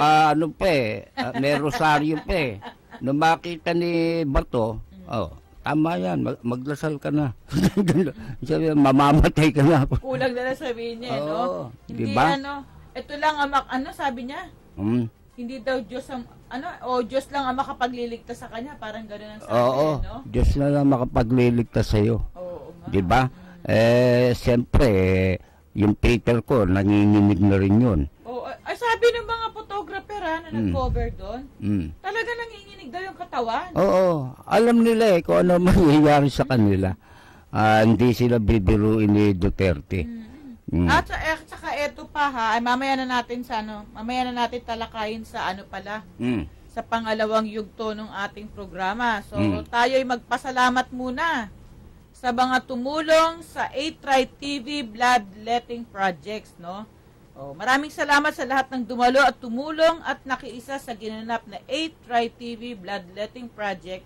May rosaryo pa eh. Nung makita ni Bato, tama yan, maglasal ka na. Sabi, mamamatay ka na. Kulang na sabihin niya, no? Hindi, diba? Ito lang sabi niya? Hindi daw Diyos ang, Diyos lang ang makapagliligtas sa kanya, parang gano'n ang sabi, no? Diyos na lang makapagliligtas sa'yo. Oo nga. Di ba? Siyempre, yung paper ko, nanginginig na rin yun. Ay, sabi ng mga photographer na nag-cover doon, talaga nanginginig daw yung katawan. Oo, alam nila kung ano mangyayari sa kanila. Hindi sila bibiruin ni Duterte. At saka eto pa ay mamaya na natin talakayin sa sa pangalawang yugto ng ating programa. So, tayo'y magpasalamat muna sa mga tumulong sa 8Try TV Bloodletting Projects, no? Maraming salamat sa lahat ng dumalo at tumulong at nakiisa sa ginanap na 8Try TV Bloodletting Project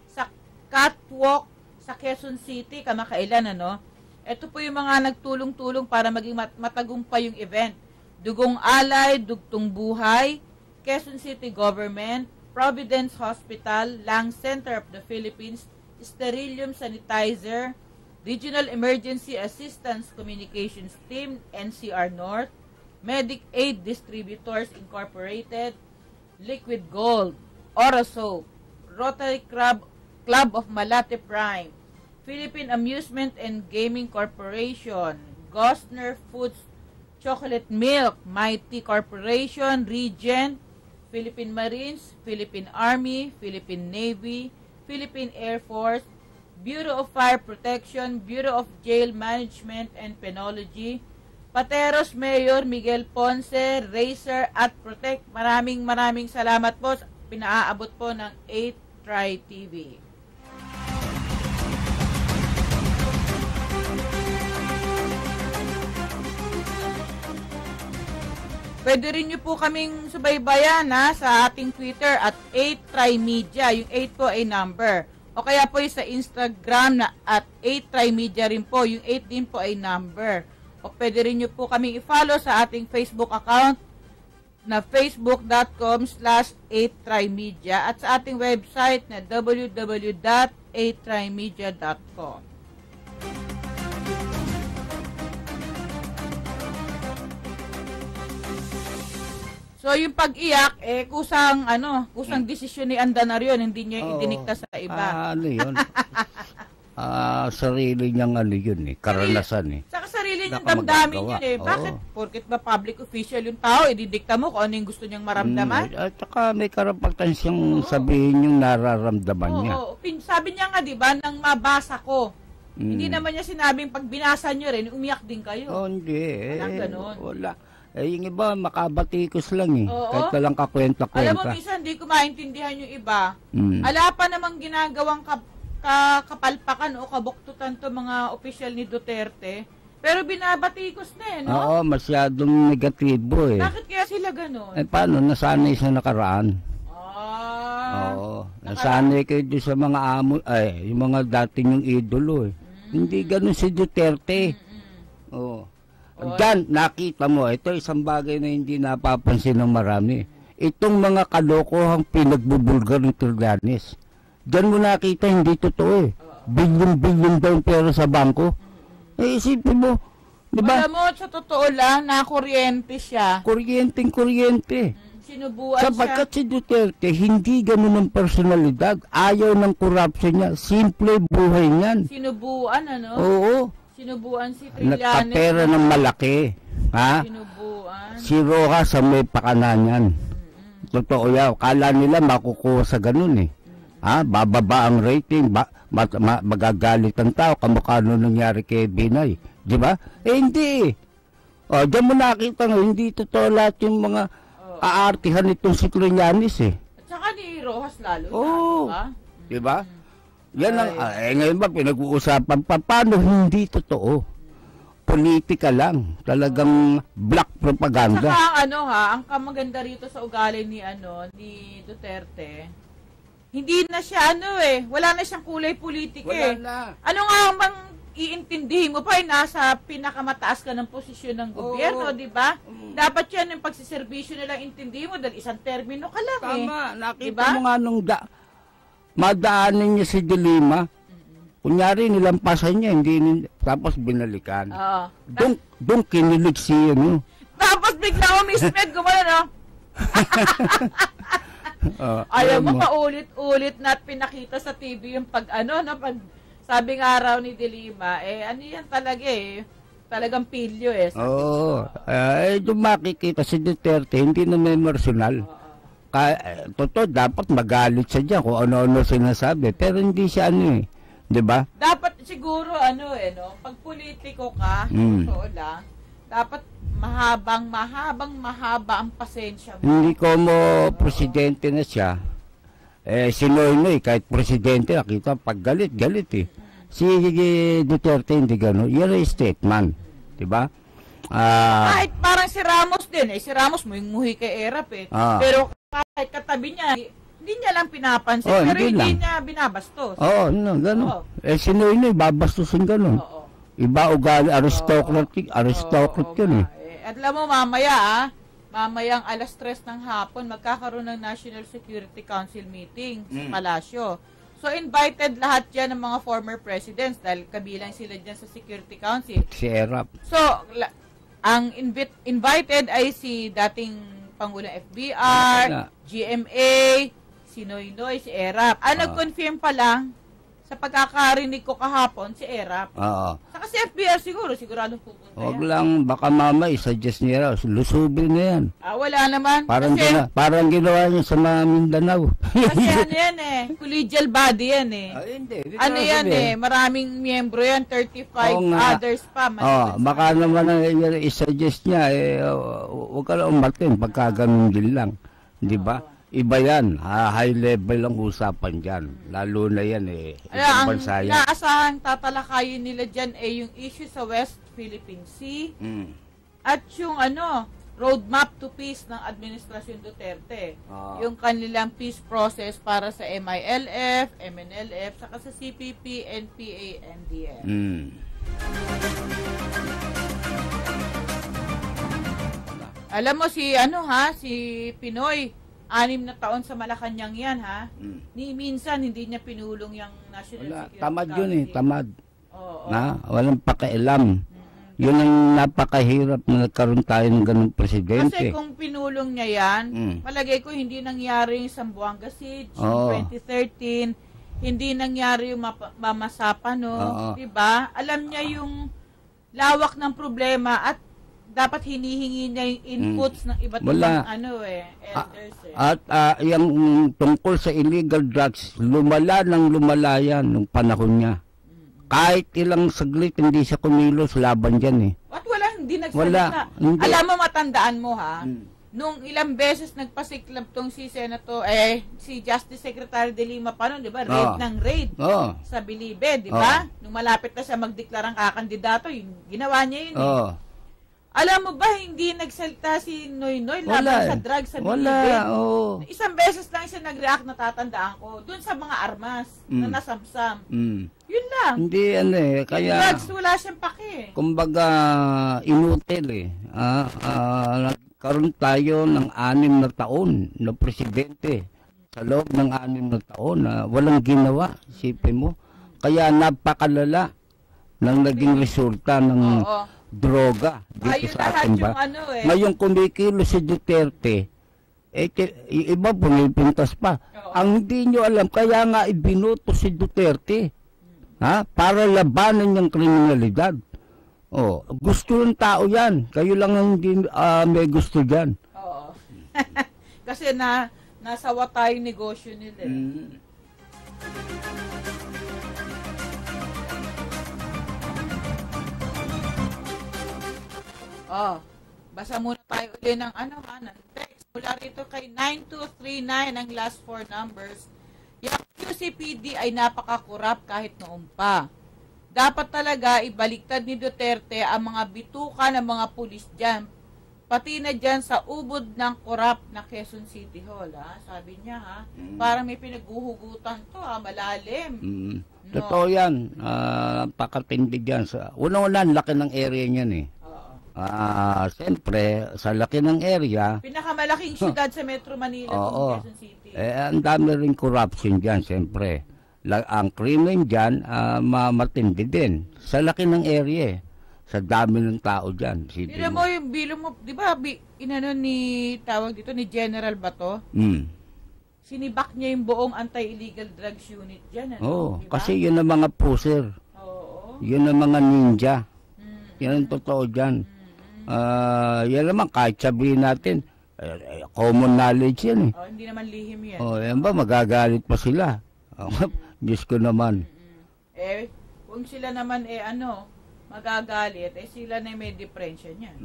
sa Catwalk sa Quezon City kamakailan, ano? Ito po yung mga nagtulong-tulong para maging matagumpay yung event. Dugong Alay, Dugtong Buhay, Quezon City Government, Providence Hospital, Lang Center of the Philippines, Sterilium Sanitizer, Regional Emergency Assistance Communications Team, NCR North, Medic Aid Distributors Incorporated, Liquid Gold, Orosoap, Rotary Club of Malate Prime, Philippine Amusement and Gaming Corporation, Gosner Foods Chocolate Milk, Mighty Corporation, Regent, Philippine Marines, Philippine Army, Philippine Navy, Philippine Air Force, Bureau of Fire Protection, Bureau of Jail Management and Penology, Pateros Mayor Miguel Ponce, Racer at Protect. Maraming salamat po. Pinaaabot po ng 8Try TV. Pwede rin nyo po kaming subaybayan sa ating Twitter at 8Try Media. Yung 8 po ay number. O kaya po sa Instagram na at 8Try Media rin po. Yung 8 din po ay number. O pwede rin nyo po kaming i-follow sa ating Facebook account na facebook.com/8trymedia at sa ating website na www.8trymedia.com. So yung pag-iyak kusang desisyon ni Andanar yun, hindi niya idinikta sa iba. Ano yun? Sarili niyang yun karanasan Saka sarili niyang damdamin yun Bakit? Porket ba public official yung tao, ididikta mo kung ano yung gusto niyang maramdaman? At saka may karapatan siyang sabihin yung nararamdaman niya. Sabi niya nga, di ba, nang mabasa ko. Hindi naman niya sinabing pag binasa niyo rin, umiyak din kayo. Hindi. Walang ganun. Wala. Yung iba, makabatikos lang Kahit lang kakwenta-kwenta. Alam mo, minsan hindi ko maintindihan yung iba. Ala pa namang ginagawang kapalpakan o kabuktutan to mga opisyal ni Duterte. Pero binabatikos na no? Oo, masyadong negatibo Bakit kaya sila ganun? Paano? Nasanay sa nakaraan. Oo. Nasanay kayo doon sa mga yung mga dating yung idolo Hindi ganun si Duterte. Oo. Diyan, nakita mo, ito isang bagay na hindi napapansin ng marami. Itong mga kalokohang pinagbubulgar ng Trillanes. Diyan mo nakita, hindi totoo Bilyon-bilyon daw pera sa bangko. Isipin mo, di ba? Alam mo, sa totoo lang, nakuryente siya. Kuryente. Sinubuan Sapagkat si Duterte, hindi ganun ang personalidad. Ayaw ng corruption niya. Simple buhay niyan. Sinubuan, Oo. Sinubuan si Trillanes. Nagkapera ng malaki. Sinubuan. Si Rojas sa may pakanan yan. Totoo yan. Kala nila makukuha sa ganun bababa ang rating, magagalit ang tao, kamukha nung nangyari kay Binay. Di ba? Hindi. Diyan mo nakita hindi totoo lahat yung mga aartihan itong si Trillanes At saka ni Rojas lalo di ba? Yan ang, ngayon ba pinag-uusapan pa, paano hindi totoo? Politika lang. Talagang black propaganda. Saka ang kamaganda rito sa ugali ni Duterte, hindi na siya wala na siyang kulay politika Wala na. Ano nga bang iintindihin mo pa nasa pinakamataas ka ng posisyon ng gobyerno, di ba? Dapat yan yung pagsiservisyo nilang intindihin mo dahil isang termino ka lang Tama, nakita diba? mo nga nung madaanin niya si Dilima. Kunyari, nilampasan niya, tapos binalikan. Doon kinilig siya, Tapos bigla umismed, gumano, Alam mo, paulit-ulit na pinakita sa TV yung pag Sabi nga raw ni De Lima, ano yan talaga talagang pilyo Oo. Yung makikita si Duterte, hindi na may personal. Totoo, dapat magalit siya dyan kung ano-ano sinasabi. Pero hindi siya di ba? Dapat siguro pag politiko ka, totoo lang, dapat mahaba ang pasensya mo. Hindi ko presidente na siya. Si Noynoy, kahit presidente, nakita pag galit Si Duterte hindi gano'n. Yan ay statement. Diba? Kahit parang si Ramos din. Si Ramos muhi kay Erap Pero kahit katabi niya, hindi niya lang pinapansin. Pero hindi niya binabastos. Gano'n. Si Noynoy, babastusin gano'n. Iba ugali, aristocratic yun At alam mo, mamayang alas 3 ng hapon, magkakaroon ng National Security Council meeting sa Palasyo. So, invited lahat dyan ng mga former presidents dahil kabilang sila dyan sa Security Council. Si Erap. So, ang invited ay si dating Pangulong FBR, GMA, si Noynoy, si Erap. Nag-confirm pa lang sa pagkakarinig ko kahapon, si Erap. Saka si FBR siguradong pupunta Huwag lang, baka mama isa-suggest niya, lusubin na yan. Wala naman. Parang ginawa niya sa mga Mindanao. Kasi collegial body yan Hindi maraming miyembro yan, 35 others pa. Baka naman isa-suggest niya, huwag ka lang umatin, pagka ganun din lang. Di ba? Iba yan, high level ang usapan dyan. Lalo na yan ang inaasahan tatalakayin nila dyan yung issue sa West Philippine Sea at yung roadmap to peace ng Administrasyon Duterte. Yung kanilang peace process para sa MILF, MNLF, saka sa CPP, NPA, NDF. Alam mo si Pinoy, 6 na taon sa Malacanang yan, Ni minsan, hindi niya pinulong yung National Security Tamad Council. yun tamad. Walang pakialam. Yun ang napakahirap na nagkaroon tayo ng ganung presidente. Kasi kung pinulong niya yan, malagay ko hindi nangyari yung Zamboanga Siege, 2013, hindi nangyari yung Mamasapa, diba? Alam niya yung lawak ng problema at dapat hinihingi niya yung inputs ng iba't ibang elders. At yung tungkol sa illegal drugs, lumala yan nung panahon niya. Kahit ilang saglit hindi siya kumilos laban dyan At hindi nagsalita. Alam mo, matandaan mo nung ilang beses nagpasiklab tong si Senator, si Justice Secretary De Lima pa nun, di ba? Raid sa Bilibe, di ba? Nung malapit na siya magdeklarang kakandidato, ginawa niya yun Alam mo ba, hindi nagsalita si Noynoy laban sa drugs sa Bilibe? Isang beses lang siya nag-react, natatandaan ko, dun sa mga armas na nasamsam. Yun lang. Hindi kaya... drugs, wala siyang pake. Kumbaga, inutil nagkaroon tayo ng 6 na taon na presidente. Sa loob ng 6 na taon na walang ginawa, isipin mo. Kaya napakalala ng naging resulta ng... droga dito sa atin ba? Ngayong kumikilo si Duterte, iba pumipintas pa. Ang hindi nyo alam, kaya nga ibinuto si Duterte para labanan yung kriminalidad. Gusto ng tao yan. Kayo lang ang hindi may gusto dyan. Kasi nasawa tayong negosyo nila. Basa muna tayo ulit ng ng text. Mula rito kay 9239 ang last 4 numbers. Yung QCPD ay napaka-corrupt kahit noon pa. Dapat talaga ibaliktad ni Duterte ang mga bituka ng mga pulis dyan. Pati na dyan sa ubod ng corrupt na Quezon City Hall. Sabi niya parang may pinaghuhugutan to malalim. Totoo yan. Pakatindi dyan. Una-una, laki ng area niyan siyempre, sa laki ng area... Pinakamalaking syudad sa Metro Manila, Quezon City. Ang dami rin corruption dyan, siyempre. Ang krimen dyan, matindi din. Sa laki ng area, sa dami ng tao dyan. Bila mo yung bilo mo, di ba, tawag dito ni General Bato? sinibak niya yung buong anti-illegal drugs unit dyan. Ano? Oo, Diba? kasi yun ang mga poser. Oo. Yun ang mga ninja. Yan ang totoo dyan. Yan naman, kahit sabihin natin, common knowledge yan eh. Oh, hindi naman lihim yan. Yan ba, magagalit pa sila. Diyos ko naman. Kung sila naman magagalit, sila na may diferensya niya.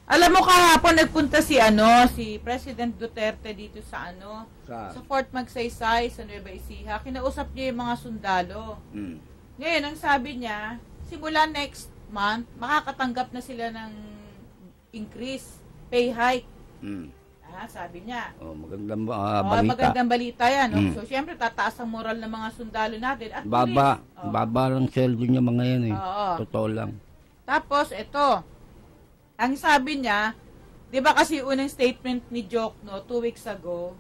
Alam mo, kahapon nagpunta si President Duterte dito sa sa Fort Magsaysay, sa Nueva Ecija. Kinausap niya yung mga sundalo. Ngayon, ang sabi niya, simula next month, makakatanggap na sila ng increase, pay hike. Sabi niya. Magandang balita. Magandang balita yan. So, siyempre, tataas ang moral ng mga sundalo natin. At baba lang sweldo niya mga yan eh. Totoo lang. Tapos, ito. Ang sabi niya, di ba kasi unang statement ni Jokno 2 weeks ago,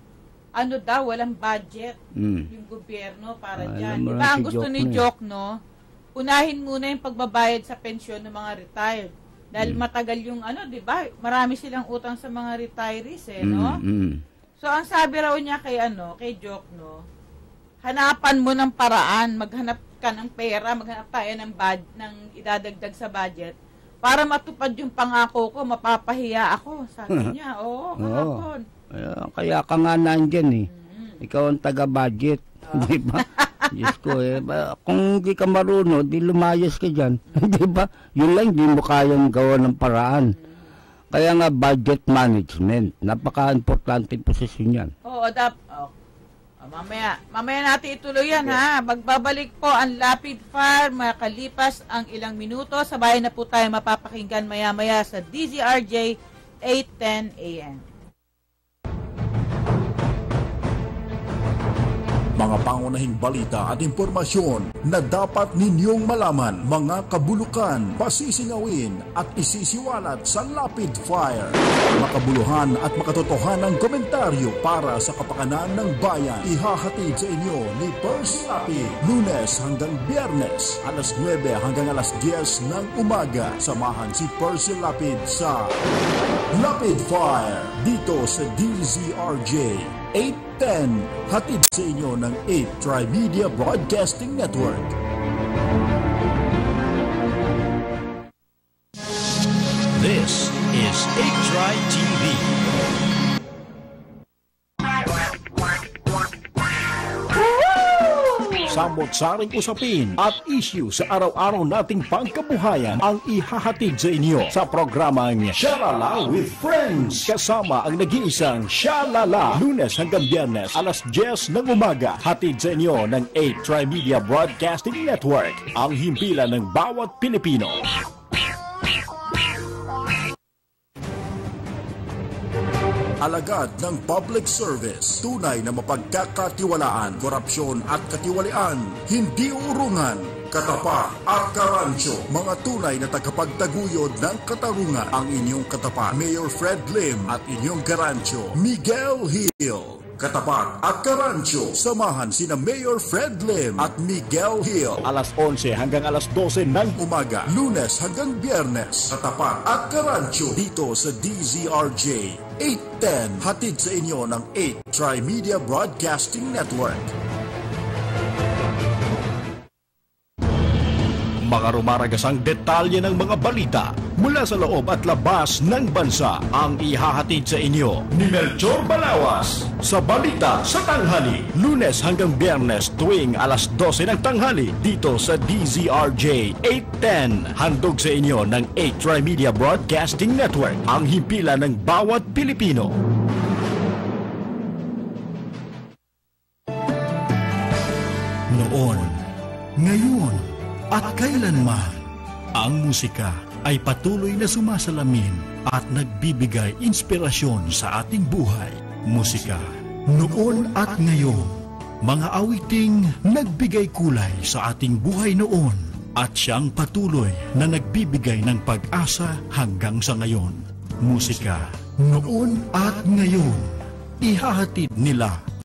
walang budget yung gobyerno para dyan. Di ba ang gusto ni Jokno, unahin muna yung pagbabayad sa pensyon ng mga retired. Dahil matagal yung di ba? Marami silang utang sa mga retirees no? So ang sabi raw niya kay Jokno, hanapan mo ng paraan, maghanap ka ng pera, maghanap tayo ng idadagdag sa budget para matupad yung pangako ko, mapapahiya ako. Sabi niya, kahapon. Kaya ka nga nandyan eh. Ikaw ang taga-budget. Di ba? Diyos ko kung hindi ka marunong, di lumayas ka dyan. Di ba? Yun lang, di mo kayang gawa ng paraan. Kaya nga, budget management. Napaka-importante posisyon yan. Mamaya natin ituloy yan, ha? Magbabalik po ang Lapid Fire makalipas ang ilang minuto. Sabay na po tayo mapapakinggan maya-maya sa DZRJ 8:10 AM. Mga pangunahing balita at impormasyon na dapat ninyong malaman, mga kabulukan, pasisingawin at isisiwalat sa Lapid Fire. Makabuluhan at makatotohanang komentaryo para sa kapakanan ng bayan. Ihahatid sa inyo ni Percy Lapid, Lunes hanggang Biyernes, alas 9 hanggang alas 10 ng umaga. Samahan si Percy Lapid sa Lapid Fire dito sa DZRJ 810, hatid sa inyo ng 8 Tri-Media Broadcasting Network. This is 8 Tri TV. Samot-saring usapin at issue sa araw-araw nating pangkabuhayan ang ihahatid sa inyo sa programang Shalala with Friends. Kasama ang nag-iisang Shalala, Lunes hanggang Biyernes, alas 10 ng umaga. Hatid sa inyo ng 8 Tri-Media Broadcasting Network, ang himpilan ng bawat Pilipino. Alagad ng public service, tunay na mapagkakatiwalaan, korupsyon at katiwalian, hindi urungan, katapat at karancho, mga tunay na tagapagtaguyod ng katarungan. Ang inyong katapat, Mayor Fred Lim, at inyong karancho, Miguel Hill. Katapat at karancho, samahan sina Mayor Fred Lim at Miguel Hill. Alas 11 hanggang alas 12 ng umaga, Lunes hanggang Biyernes. Katapat at karancho dito sa DZRJ 810, hatid sa inyo ng 8 Tri-Media Broadcasting Network. Mga rumaragasang detalye ng mga balita mula sa loob at labas ng bansa ang ihahatid sa inyo ni Melchor Balawas sa Balita sa Tanghali, Lunes hanggang Biyernes tuwing alas 12 ng tanghali dito sa DZRJ 810. Handog sa inyo ng 8 Tri-Media Broadcasting Network, ang himpilan ng bawat Pilipino. Noon, ngayon, at kailanman, ang musika ay patuloy na sumasalamin at nagbibigay inspirasyon sa ating buhay. Musika, noon at ngayon, mga awiting nagbigay kulay sa ating buhay noon at siyang patuloy na nagbibigay ng pag-asa hanggang sa ngayon. Musika, noon at ngayon, ihahatid nila